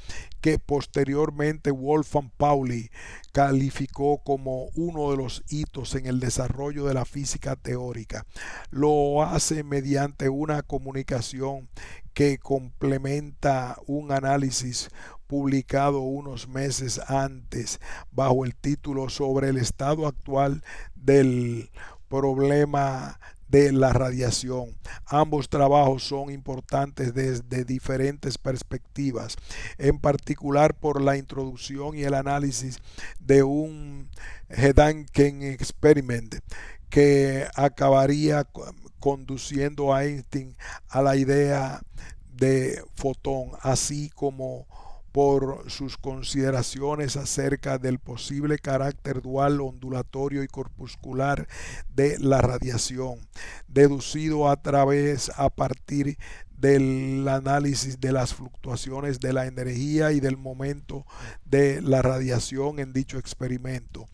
que posteriormente Wolfgang Pauli calificó como uno de los hitos en el desarrollo de la física teórica. Lo hace mediante una comunicación que complementa un análisis publicado unos meses antes bajo el título sobre el estado actual del problema de la radiación. Ambos trabajos son importantes desde diferentes perspectivas, en particular por la introducción y el análisis de un Gedanken Experiment que acabaría conduciendo a Einstein a la idea de fotón, así como por sus consideraciones acerca del posible carácter dual, ondulatorio y corpuscular de la radiación, deducido a partir del análisis de las fluctuaciones de la energía y del momento de la radiación en dicho experimento.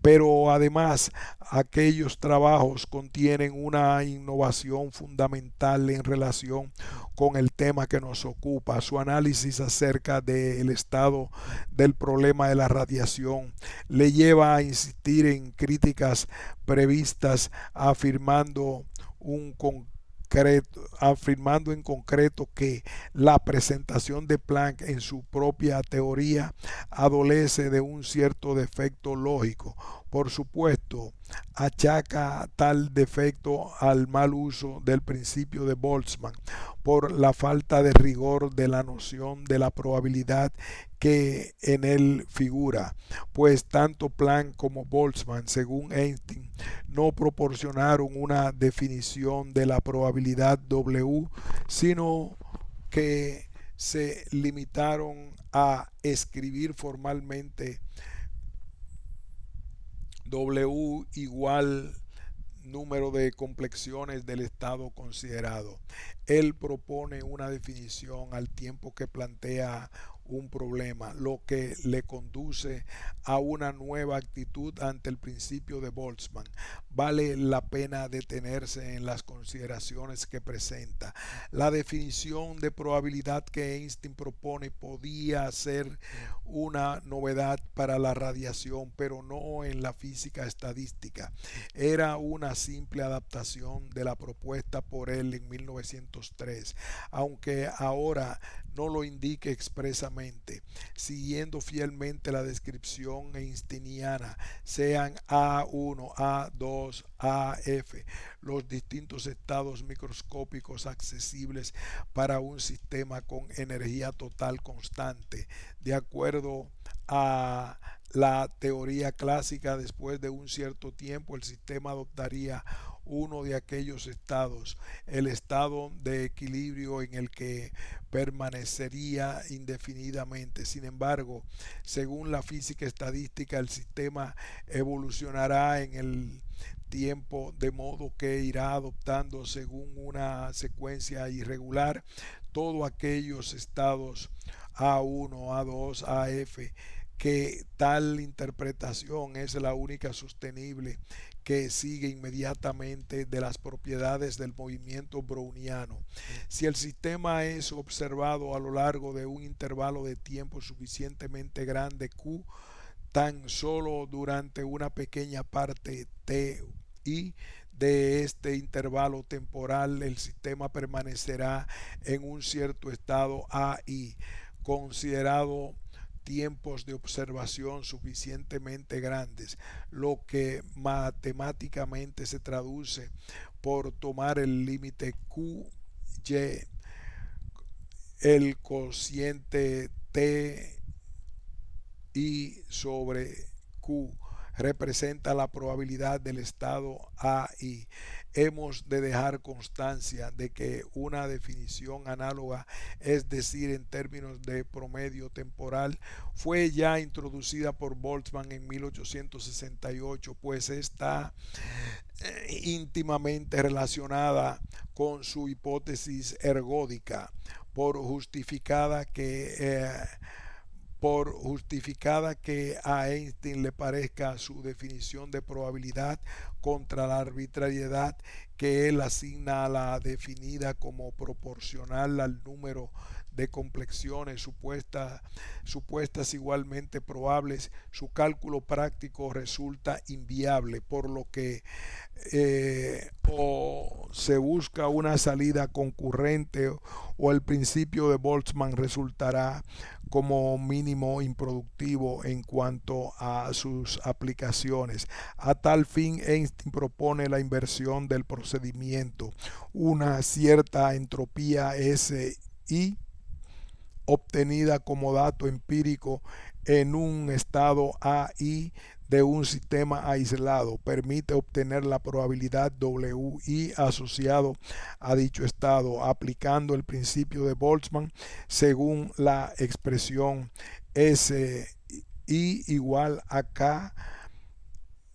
Pero además, aquellos trabajos contienen una innovación fundamental en relación con el tema que nos ocupa. Su análisis acerca del estado del problema de la radiación le lleva a insistir en críticas previstas afirmando en concreto que la presentación de Planck en su propia teoría adolece de un cierto defecto lógico, Por supuesto, achaca tal defecto al mal uso del principio de Boltzmann por la falta de rigor de la noción de la probabilidad que en él figura, pues tanto Planck como Boltzmann, según Einstein, no proporcionaron una definición de la probabilidad W, sino que se limitaron a escribir formalmente W igual número de complexiones del estado considerado. Él propone una definición al tiempo que plantea un problema, lo que le conduce a una nueva actitud ante el principio de Boltzmann. Vale la pena detenerse en las consideraciones que presenta. La definición de probabilidad que Einstein propone podía ser una novedad para la radiación, pero no en la física estadística. Era una simple adaptación de la propuesta por él en 1903, aunque ahora no lo indique expresamente, siguiendo fielmente la descripción einsteiniana, sean A1, A2, AF, los distintos estados microscópicos accesibles para un sistema con energía total constante, de acuerdo a la teoría clásica. Después de un cierto tiempo el sistema adoptaría uno de aquellos estados, el estado de equilibrio en el que permanecería indefinidamente. Sin embargo, según la física estadística, el sistema evolucionará en el tiempo de modo que irá adoptando según una secuencia irregular todos aquellos estados A1, A2, AF, que tal interpretación es la única sostenible que sigue inmediatamente de las propiedades del movimiento browniano. Si el sistema es observado a lo largo de un intervalo de tiempo suficientemente grande, Q, tan solo durante una pequeña parte T y de este intervalo temporal, el sistema permanecerá en un cierto estado AI, considerado tiempos de observación suficientemente grandes, lo que matemáticamente se traduce por tomar el límite QY, el cociente T I sobre Q representa la probabilidad del estado AI. Hemos de dejar constancia de que una definición análoga, es decir, en términos de promedio temporal, fue ya introducida por Boltzmann en 1868, pues está íntimamente relacionada con su hipótesis ergódica, por justificada que a Einstein le parezca su definición de probabilidad contra la arbitrariedad que él asigna a la definida como proporcional al número de complexiones supuestas igualmente probables, su cálculo práctico resulta inviable, por lo que o se busca una salida concurrente o el principio de Boltzmann resultará como mínimo improductivo en cuanto a sus aplicaciones. A tal fin, Einstein propone la inversión del procedimiento, una cierta entropía SI obtenida como dato empírico en un estado AI de un sistema aislado, permite obtener la probabilidad WI asociado a dicho estado, aplicando el principio de Boltzmann según la expresión SI igual a K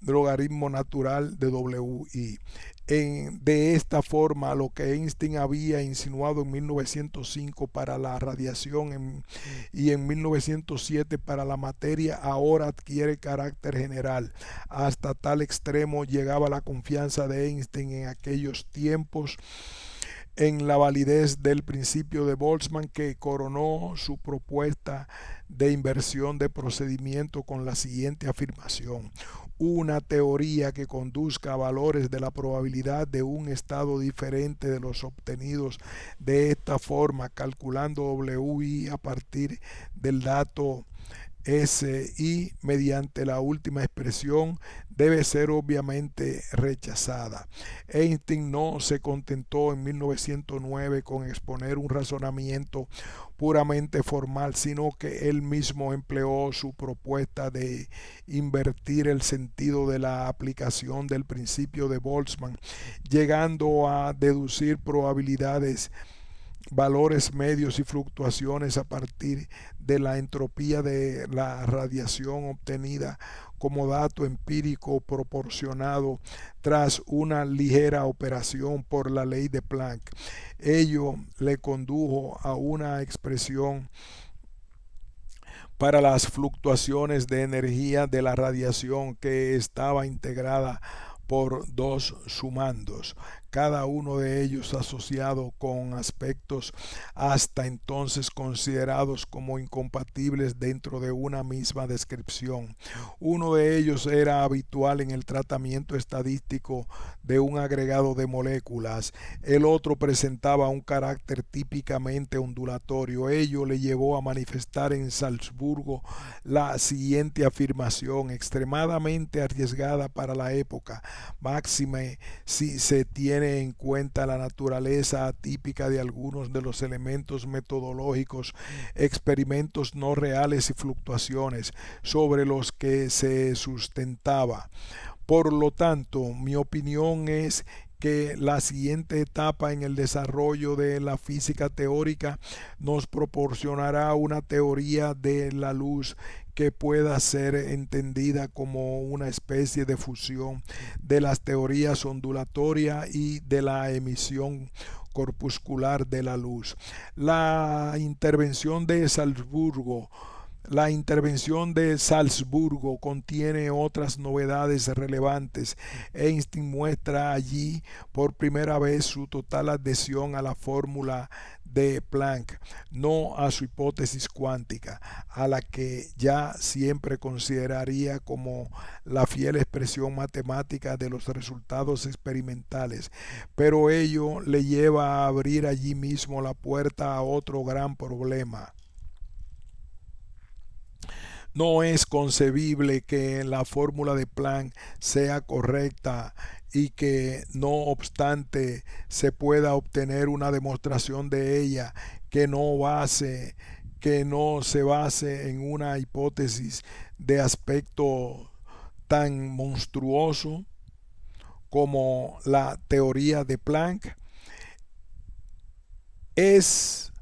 logaritmo natural de WI. De esta forma, lo que Einstein había insinuado en 1905 para la radiación y en 1907 para la materia, ahora adquiere carácter general. Hasta tal extremo llegaba la confianza de Einstein en aquellos tiempos en la validez del principio de Boltzmann, que coronó su propuesta de inversión de procedimiento con la siguiente afirmación: una teoría que conduzca a valores de la probabilidad de un estado diferente de los obtenidos de esta forma, calculando WI a partir del dato S y mediante la última expresión debe ser obviamente rechazada. Einstein no se contentó en 1909 con exponer un razonamiento puramente formal, sino que él mismo empleó su propuesta de invertir el sentido de la aplicación del principio de Boltzmann, llegando a deducir probabilidades, valores medios y fluctuaciones a partir de la entropía de la radiación obtenida como dato empírico proporcionado tras una ligera operación por la ley de Planck. Ello le condujo a una expresión para las fluctuaciones de energía de la radiación que estaba integrada por dos sumandos, cada uno de ellos asociado con aspectos hasta entonces considerados como incompatibles dentro de una misma descripción. Uno de ellos era habitual en el tratamiento estadístico de un agregado de moléculas, el otro presentaba un carácter típicamente ondulatorio. Ello le llevó a manifestar en Salzburgo la siguiente afirmación, extremadamente arriesgada para la época, máxime si se tiene en cuenta la naturaleza atípica de algunos de los elementos metodológicos, experimentos no reales y fluctuaciones sobre los que se sustentaba. Por lo tanto, mi opinión es que la siguiente etapa en el desarrollo de la física teórica nos proporcionará una teoría de la luz que pueda ser entendida como una especie de fusión de las teorías ondulatoria y de la emisión corpuscular de la luz. La intervención de Salzburgo contiene otras novedades relevantes. Einstein muestra allí por primera vez su total adhesión a la fórmula de Planck, no a su hipótesis cuántica, a la que ya siempre consideraría como la fiel expresión matemática de los resultados experimentales, pero ello le lleva a abrir allí mismo la puerta a otro gran problema. No es concebible que la fórmula de Planck sea correcta y que no obstante se pueda obtener una demostración de ella que no se base en una hipótesis de aspecto tan monstruoso como la teoría de Planck. Es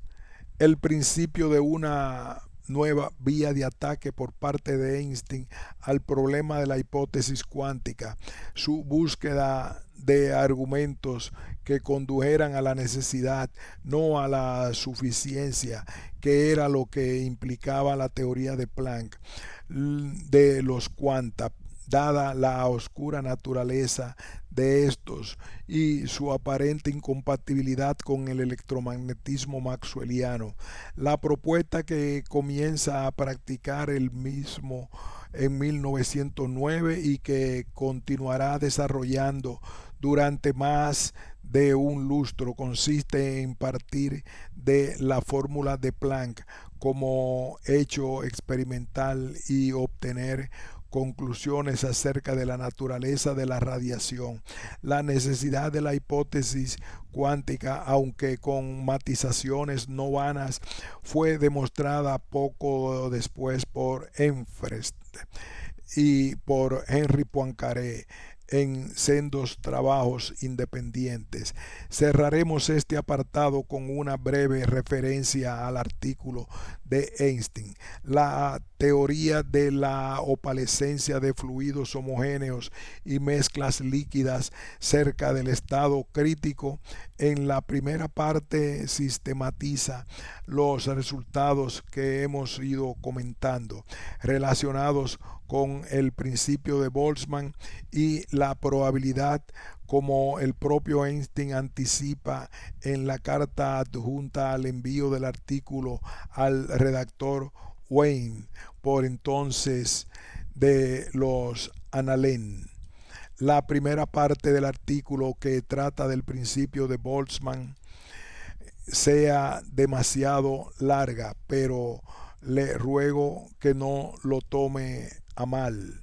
el principio de una nueva vía de ataque por parte de Einstein al problema de la hipótesis cuántica, su búsqueda de argumentos que condujeran a la necesidad, no a la suficiencia, que era lo que implicaba la teoría de Planck de los cuanta, dada la oscura naturaleza de estos y su aparente incompatibilidad con el electromagnetismo maxwelliano. La propuesta que comienza a practicar el mismo en 1909 y que continuará desarrollando durante más de un lustro consiste en partir de la fórmula de Planck como hecho experimental y obtener conclusiones acerca de la naturaleza de la radiación. La necesidad de la hipótesis cuántica, aunque con matizaciones no vanas, fue demostrada poco después por Enfrest y por Henri Poincaré en sendos trabajos independientes. Cerraremos este apartado con una breve referencia al artículo de Einstein, la teoría de la opalescencia de fluidos homogéneos y mezclas líquidas cerca del estado crítico. En la primera parte sistematiza los resultados que hemos ido comentando relacionados con el principio de Boltzmann y la probabilidad, como el propio Einstein anticipa en la carta adjunta al envío del artículo al redactor Wayne, por entonces de los Annalen. La primera parte del artículo, que trata del principio de Boltzmann, sea demasiado larga, pero le ruego que no lo tome a mal.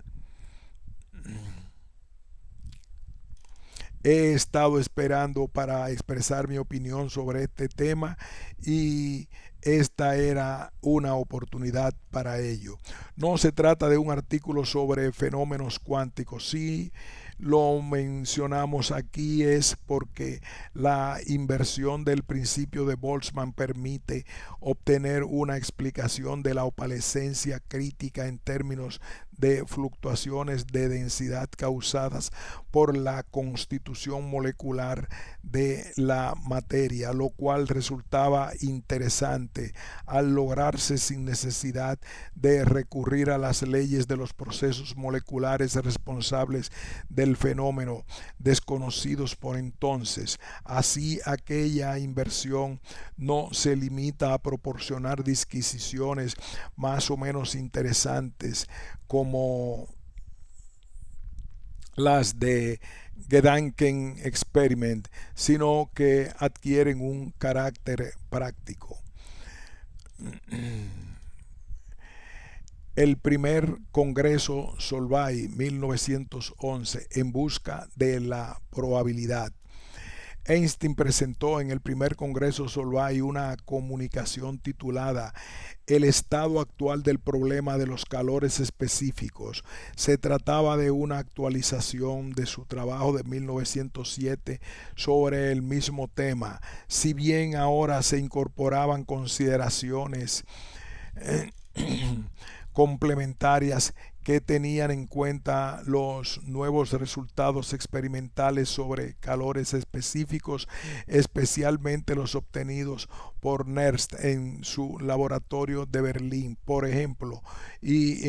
He estado esperando para expresar mi opinión sobre este tema y esta era una oportunidad para ello. No se trata de un artículo sobre fenómenos cuánticos. Si lo mencionamos aquí es porque la inversión del principio de Boltzmann permite obtener una explicación de la opalescencia crítica en términos de fluctuaciones de densidad causadas por la constitución molecular de la materia, lo cual resultaba interesante al lograrse sin necesidad de recurrir a las leyes de los procesos moleculares responsables del fenómeno, desconocidos por entonces. Así, aquella inversión no se limita a proporcionar disquisiciones más o menos interesantes como las de Gedanken Experiment, sino que adquieren un carácter práctico. El primer Congreso Solvay 1911 en busca de la probabilidad. Einstein presentó en el primer Congreso Solvay una comunicación titulada El estado actual del problema de los calores específicos. Se trataba de una actualización de su trabajo de 1907 sobre el mismo tema, si bien ahora se incorporaban consideraciones complementarias que tenían en cuenta los nuevos resultados experimentales sobre calores específicos, especialmente los obtenidos por Nernst en su laboratorio de Berlín, por ejemplo, y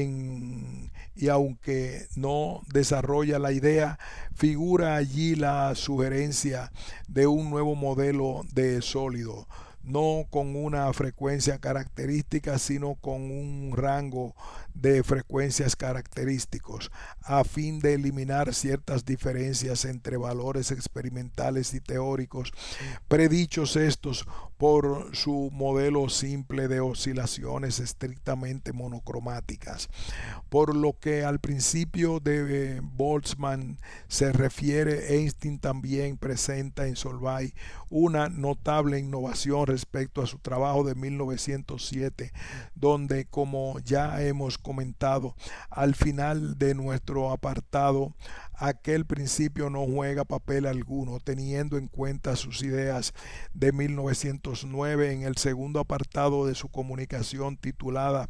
aunque no desarrolla la idea, figura allí la sugerencia de un nuevo modelo de sólido, no con una frecuencia característica, sino con un rango de frecuencias característicos, a fin de eliminar ciertas diferencias entre valores experimentales y teóricos, predichos estos por su modelo simple de oscilaciones estrictamente monocromáticas. Por lo que al principio de Boltzmann se refiere, Einstein también presenta en Solvay una notable innovación respecto a su trabajo de 1907, donde, como ya hemos comentado al final de nuestro apartado, aquel principio no juega papel alguno, teniendo en cuenta sus ideas de 1909 en el segundo apartado de su comunicación titulada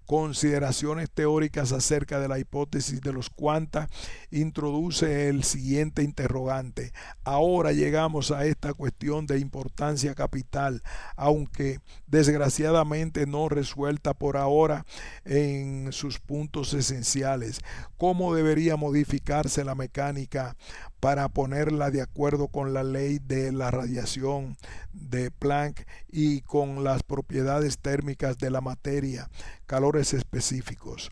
Consideraciones teóricas acerca de la hipótesis de los cuanta, introduce el siguiente interrogante. Ahora llegamos a esta cuestión de importancia capital, aunque desgraciadamente no resuelta por ahora en sus puntos esenciales. ¿Cómo debería modificarse la mecánica para ponerla de acuerdo con la ley de la radiación de Planck y con las propiedades térmicas de la materia, calores específicos?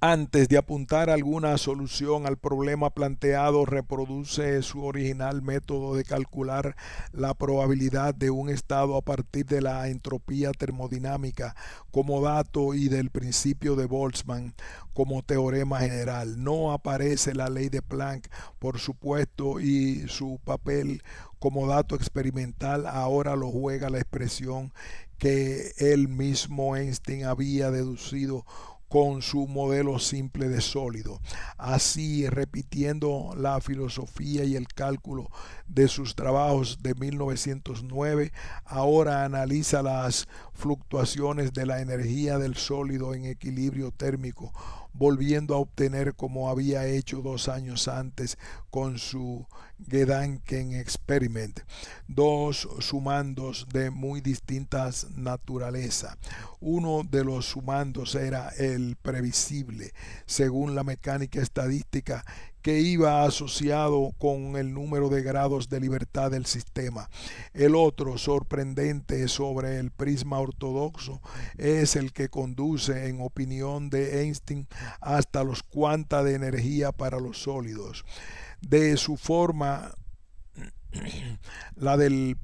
Antes de apuntar alguna solución al problema planteado, reproduce su original método de calcular la probabilidad de un estado a partir de la entropía termodinámica como dato y del principio de Boltzmann como teorema general. No aparece la ley de Planck, por supuesto, y su papel como dato experimental ahora lo juega la expresión que él mismo Einstein había deducido con su modelo simple de sólido. Así, repitiendo la filosofía y el cálculo de sus trabajos de 1909, ahora analiza las fluctuaciones de la energía del sólido en equilibrio térmico, volviendo a obtener, como había hecho 2 años antes con su Gedanken Experiment, dos sumandos de muy distintas naturaleza. Uno de los sumandos era el previsible, según la mecánica estadística, que iba asociado con el número de grados de libertad del sistema. El otro, sorprendente sobre el prisma ortodoxo, es el que conduce, en opinión de Einstein, hasta los cuanta de energía para los sólidos. De su forma la del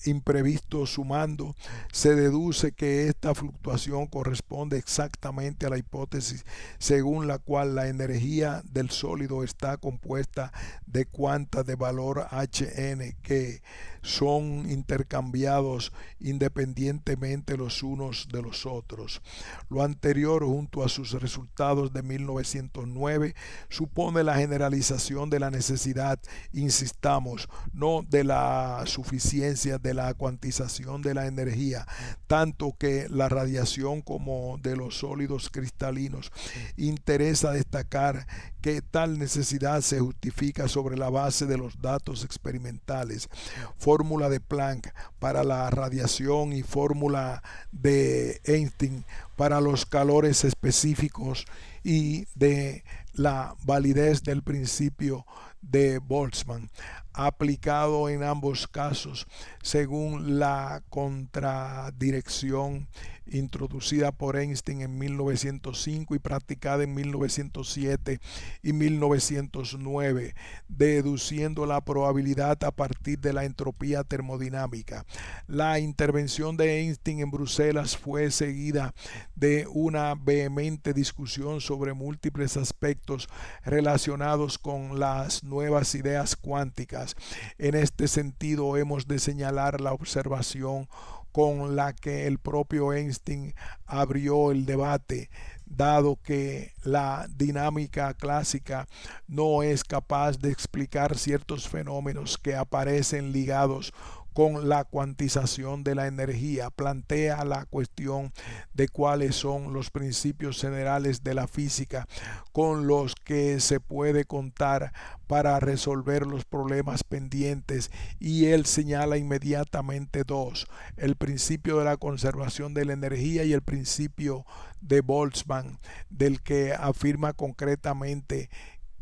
imprevisto sumando, se deduce que esta fluctuación corresponde exactamente a la hipótesis según la cual la energía del sólido está compuesta de cuantas de valor Hn que son intercambiados independientemente los unos de los otros. Lo anterior, junto a sus resultados de 1909, supone la generalización de la necesidad, insistamos, no de la suficiencia de la cuantización de la energía, tanto que la radiación como de los sólidos cristalinos. Interesa destacar que tal necesidad se justifica sobre la base de los datos experimentales, fórmula de Planck para la radiación y fórmula de Einstein para los calores específicos, y de la validez del principio de Boltzmann, aplicado en ambos casos según la contradirección introducida por Einstein en 1905 y practicada en 1907 y 1909, deduciendo la probabilidad a partir de la entropía termodinámica. La intervención de Einstein en Bruselas fue seguida de una vehemente discusión sobre múltiples aspectos relacionados con las nuevas ideas cuánticas. En este sentido, hemos de señalar la observación con la que el propio Einstein abrió el debate, dado que la dinámica clásica no es capaz de explicar ciertos fenómenos que aparecen ligados con la cuantización de la energía. Plantea la cuestión de cuáles son los principios generales de la física con los que se puede contar para resolver los problemas pendientes, y él señala inmediatamente dos: el principio de la conservación de la energía y el principio de Boltzmann, del que afirma concretamente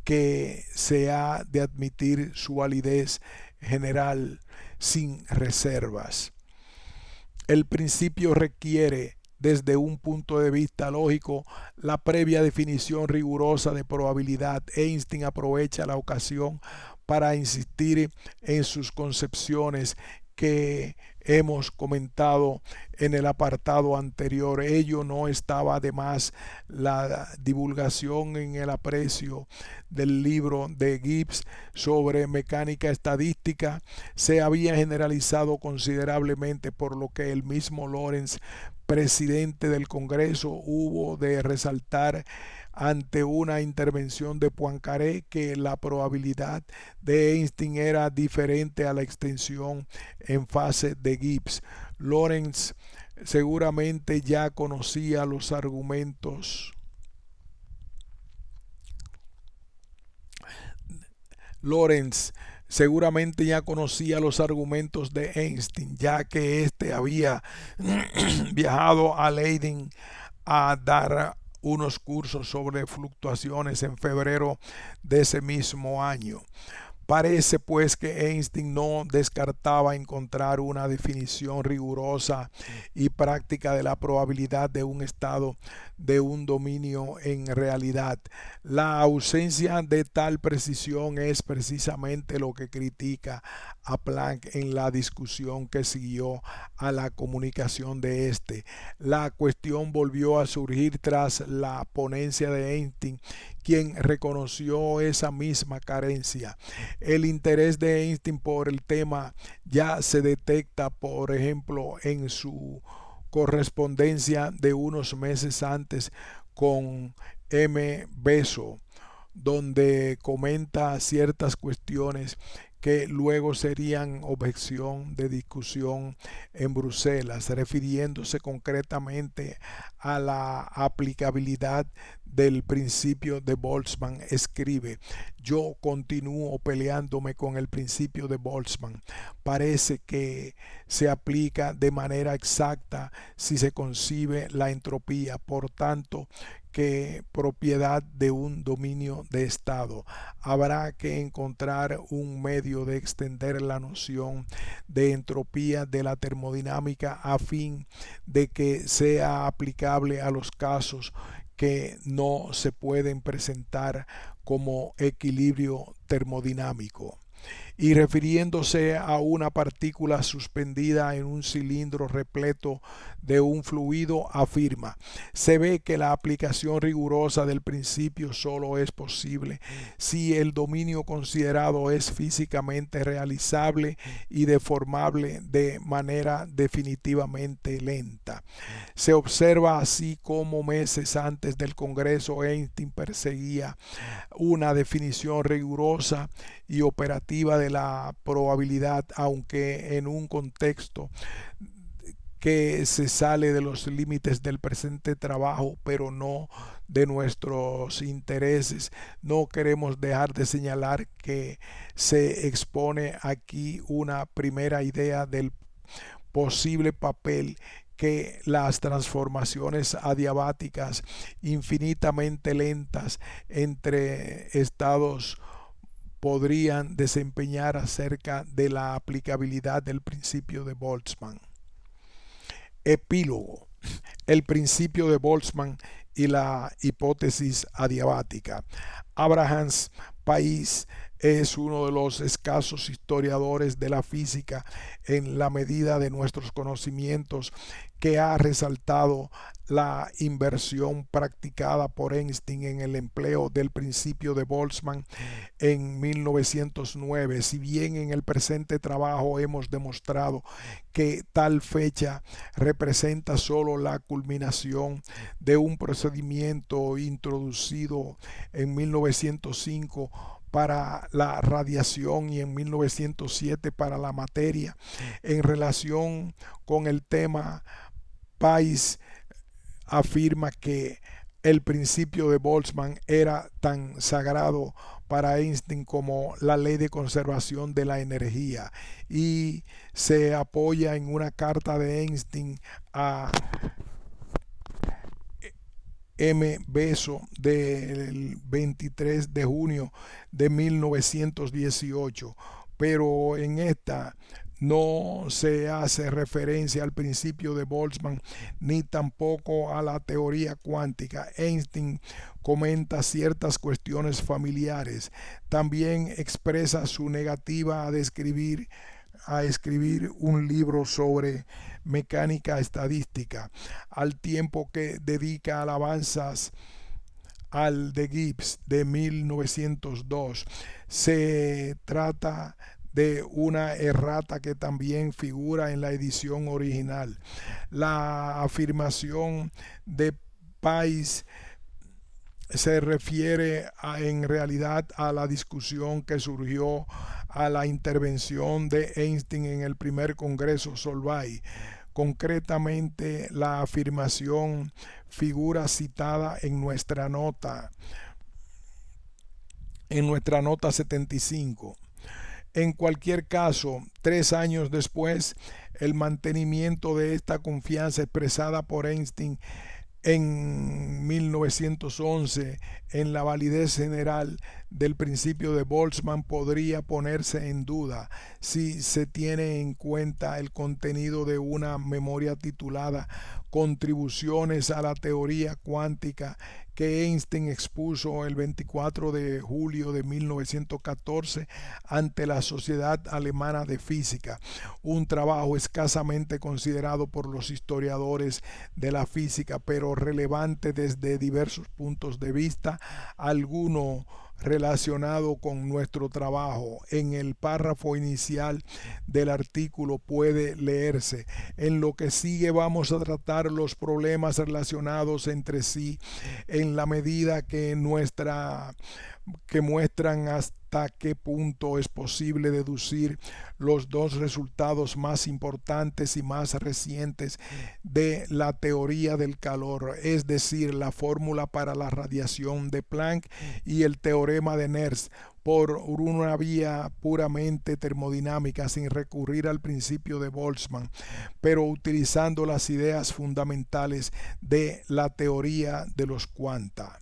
que se ha de admitir su validez general sin reservas. El principio requiere, desde un punto de vista lógico, la previa definición rigurosa de probabilidad. Einstein aprovecha la ocasión para insistir en sus concepciones que hemos comentado en el apartado anterior. Ello no estaba de más. La divulgación en el aprecio del libro de Gibbs sobre mecánica estadística se había generalizado considerablemente, por lo que el mismo Lorentz, presidente del Congreso, hubo de resaltar ante una intervención de Poincaré que la probabilidad de Einstein era diferente a la extensión en fase de Gibbs. Lorentz seguramente ya conocía los argumentos Lorentz seguramente ya conocía los argumentos de Einstein, ya que éste había viajado a Leiden a dar unos cursos sobre fluctuaciones en febrero de ese mismo año. Parece pues que Einstein no descartaba encontrar una definición rigurosa y práctica de la probabilidad de un estado de un dominio en realidad. La ausencia de tal precisión es precisamente lo que critica a Planck en la discusión que siguió a la comunicación de este. La cuestión volvió a surgir tras la ponencia de Einstein, quien reconoció esa misma carencia. El interés de Einstein por el tema ya se detecta, por ejemplo, en su correspondencia de unos meses antes con M. Besso, donde comenta ciertas cuestiones que luego serían objeción de discusión en Bruselas, refiriéndose concretamente a la aplicabilidad del principio de Boltzmann. Escribe: yo continúo peleándome con el principio de Boltzmann. Parece que se aplica de manera exacta si se concibe la entropía, por tanto, que propiedad de un dominio de estado. Habrá que encontrar un medio de extender la noción de entropía de la termodinámica a fin de que sea aplicable a los casos que no se pueden presentar como equilibrio termodinámico. y refiriéndose a una partícula suspendida en un cilindro repleto de un fluido, afirma: se ve que la aplicación rigurosa del principio solo es posible si el dominio considerado es físicamente realizable y deformable de manera definitivamente lenta. Se observa así cómo meses antes del Congreso Einstein perseguía una definición rigurosa y operativa de la probabilidad, aunque en un contexto que se sale de los límites del presente trabajo, pero no de nuestros intereses. No queremos dejar de señalar que se expone aquí una primera idea del posible papel que las transformaciones adiabáticas infinitamente lentas entre estados podrían desempeñar acerca de la aplicabilidad del principio de Boltzmann. Epílogo: el principio de Boltzmann y la hipótesis adiabática. Abraham Pais es uno de los escasos historiadores de la física, en la medida de nuestros conocimientos, que ha resaltado la inversión practicada por Einstein en el empleo del principio de Boltzmann en 1909. Si bien en el presente trabajo hemos demostrado que tal fecha representa solo la culminación de un procedimiento introducido en 1905 para la radiación y en 1907 para la materia, en relación con el tema, Pais afirma que el principio de Boltzmann era tan sagrado para Einstein como la ley de conservación de la energía, y se apoya en una carta de Einstein a M. Beso del 23 de junio de 1918, pero en esta no se hace referencia al principio de Boltzmann ni tampoco a la teoría cuántica. Einstein comenta ciertas cuestiones familiares. También expresa su negativa a escribir un libro sobre mecánica estadística, al tiempo que dedica alabanzas al de Gibbs de 1902. Se trata de una errata que también figura en la edición original. La afirmación de Pais se refiere en realidad a la discusión que surgió a la intervención de Einstein en el primer Congreso Solvay. Concretamente, la afirmación figura citada en nuestra nota 75. En cualquier caso, 3 años después, el mantenimiento de esta confianza expresada por Einstein en 1911 en la validez general del principio de Boltzmann podría ponerse en duda si se tiene en cuenta el contenido de una memoria titulada Contribuciones a la teoría cuántica, que Einstein expuso el 24 de julio de 1914 ante la Sociedad Alemana de Física, un trabajo escasamente considerado por los historiadores de la física, pero relevante desde diversos puntos de vista, alguno relacionado con nuestro trabajo. En el párrafo inicial del artículo puede leerse: en lo que sigue vamos a tratar los problemas relacionados entre sí en la medida que muestran hasta qué punto es posible deducir los dos resultados más importantes y más recientes de la teoría del calor, es decir, la fórmula para la radiación de Planck y el teorema de Nernst, por una vía puramente termodinámica, sin recurrir al principio de Boltzmann, pero utilizando las ideas fundamentales de la teoría de los cuanta.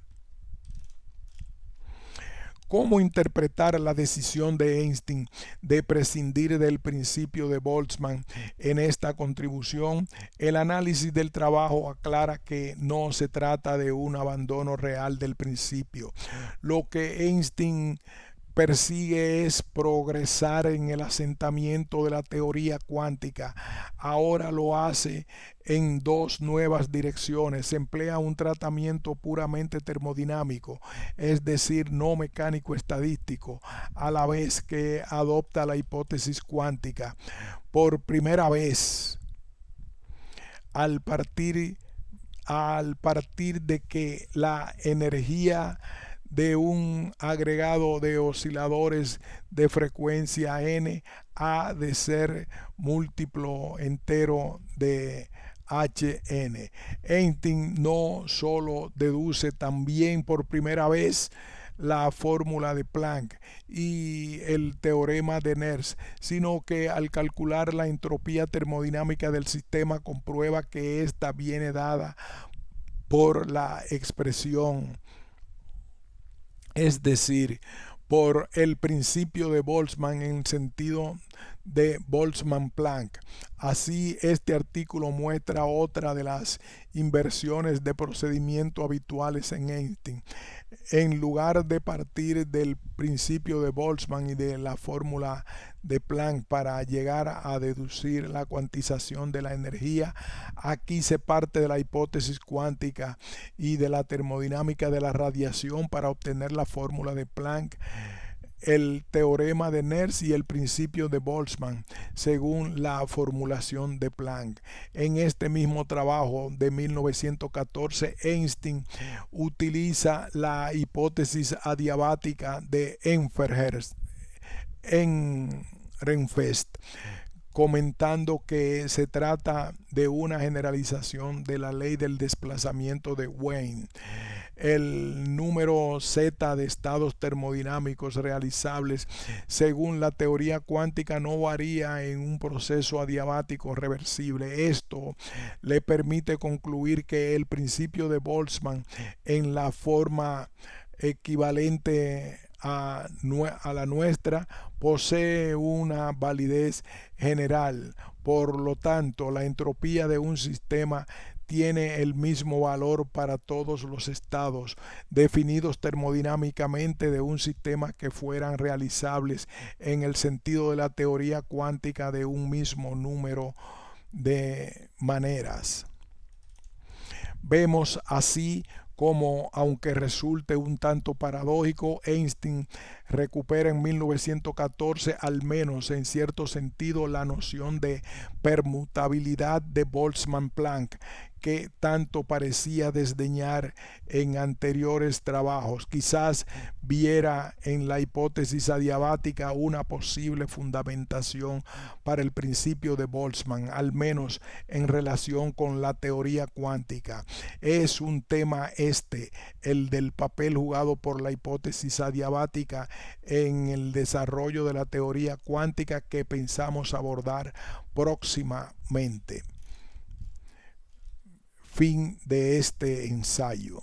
¿Cómo interpretar la decisión de Einstein de prescindir del principio de Boltzmann en esta contribución? El análisis del trabajo aclara que no se trata de un abandono real del principio. Lo que Einstein persigue es progresar en el asentamiento de la teoría cuántica. Ahora lo hace en dos nuevas direcciones. Se emplea un tratamiento puramente termodinámico, es decir, no mecánico estadístico, a la vez que adopta la hipótesis cuántica. Por primera vez, al partir de que la energía de un agregado de osciladores de frecuencia n ha de ser múltiplo entero de Hn. Einstein no solo deduce también por primera vez la fórmula de Planck y el teorema de Nernst, sino que al calcular la entropía termodinámica del sistema comprueba que ésta viene dada por la expresión, es decir, por el principio de Boltzmann en sentido de Boltzmann-Planck. Así, este artículo muestra otra de las inversiones de procedimiento habituales en Einstein. En lugar de partir del principio de Boltzmann y de la fórmula de Planck para llegar a deducir la cuantización de la energía, aquí se parte de la hipótesis cuántica y de la termodinámica de la radiación para obtener la fórmula de Planck, el teorema de Nernst y el principio de Boltzmann, según la formulación de Planck. En este mismo trabajo de 1914, Einstein utiliza la hipótesis adiabática de Ehrenfest, comentando que se trata de una generalización de la ley del desplazamiento de Wien. El número z de estados termodinámicos realizables según la teoría cuántica no varía en un proceso adiabático reversible. Esto le permite concluir que el principio de Boltzmann en la forma equivalente a la nuestra posee una validez general. Por lo tanto, la entropía de un sistema tiene el mismo valor para todos los estados definidos termodinámicamente de un sistema que fueran realizables en el sentido de la teoría cuántica de un mismo número de maneras. Vemos así como, aunque resulte un tanto paradójico, Einstein recupera en 1914, al menos en cierto sentido, la noción de permutabilidad de Boltzmann-Planck, que tanto parecía desdeñar en anteriores trabajos. Quizás viera en la hipótesis adiabática una posible fundamentación para el principio de Boltzmann, al menos en relación con la teoría cuántica. Es un tema el del papel jugado por la hipótesis adiabática en el desarrollo de la teoría cuántica, que pensamos abordar próximamente. Fin de este ensayo.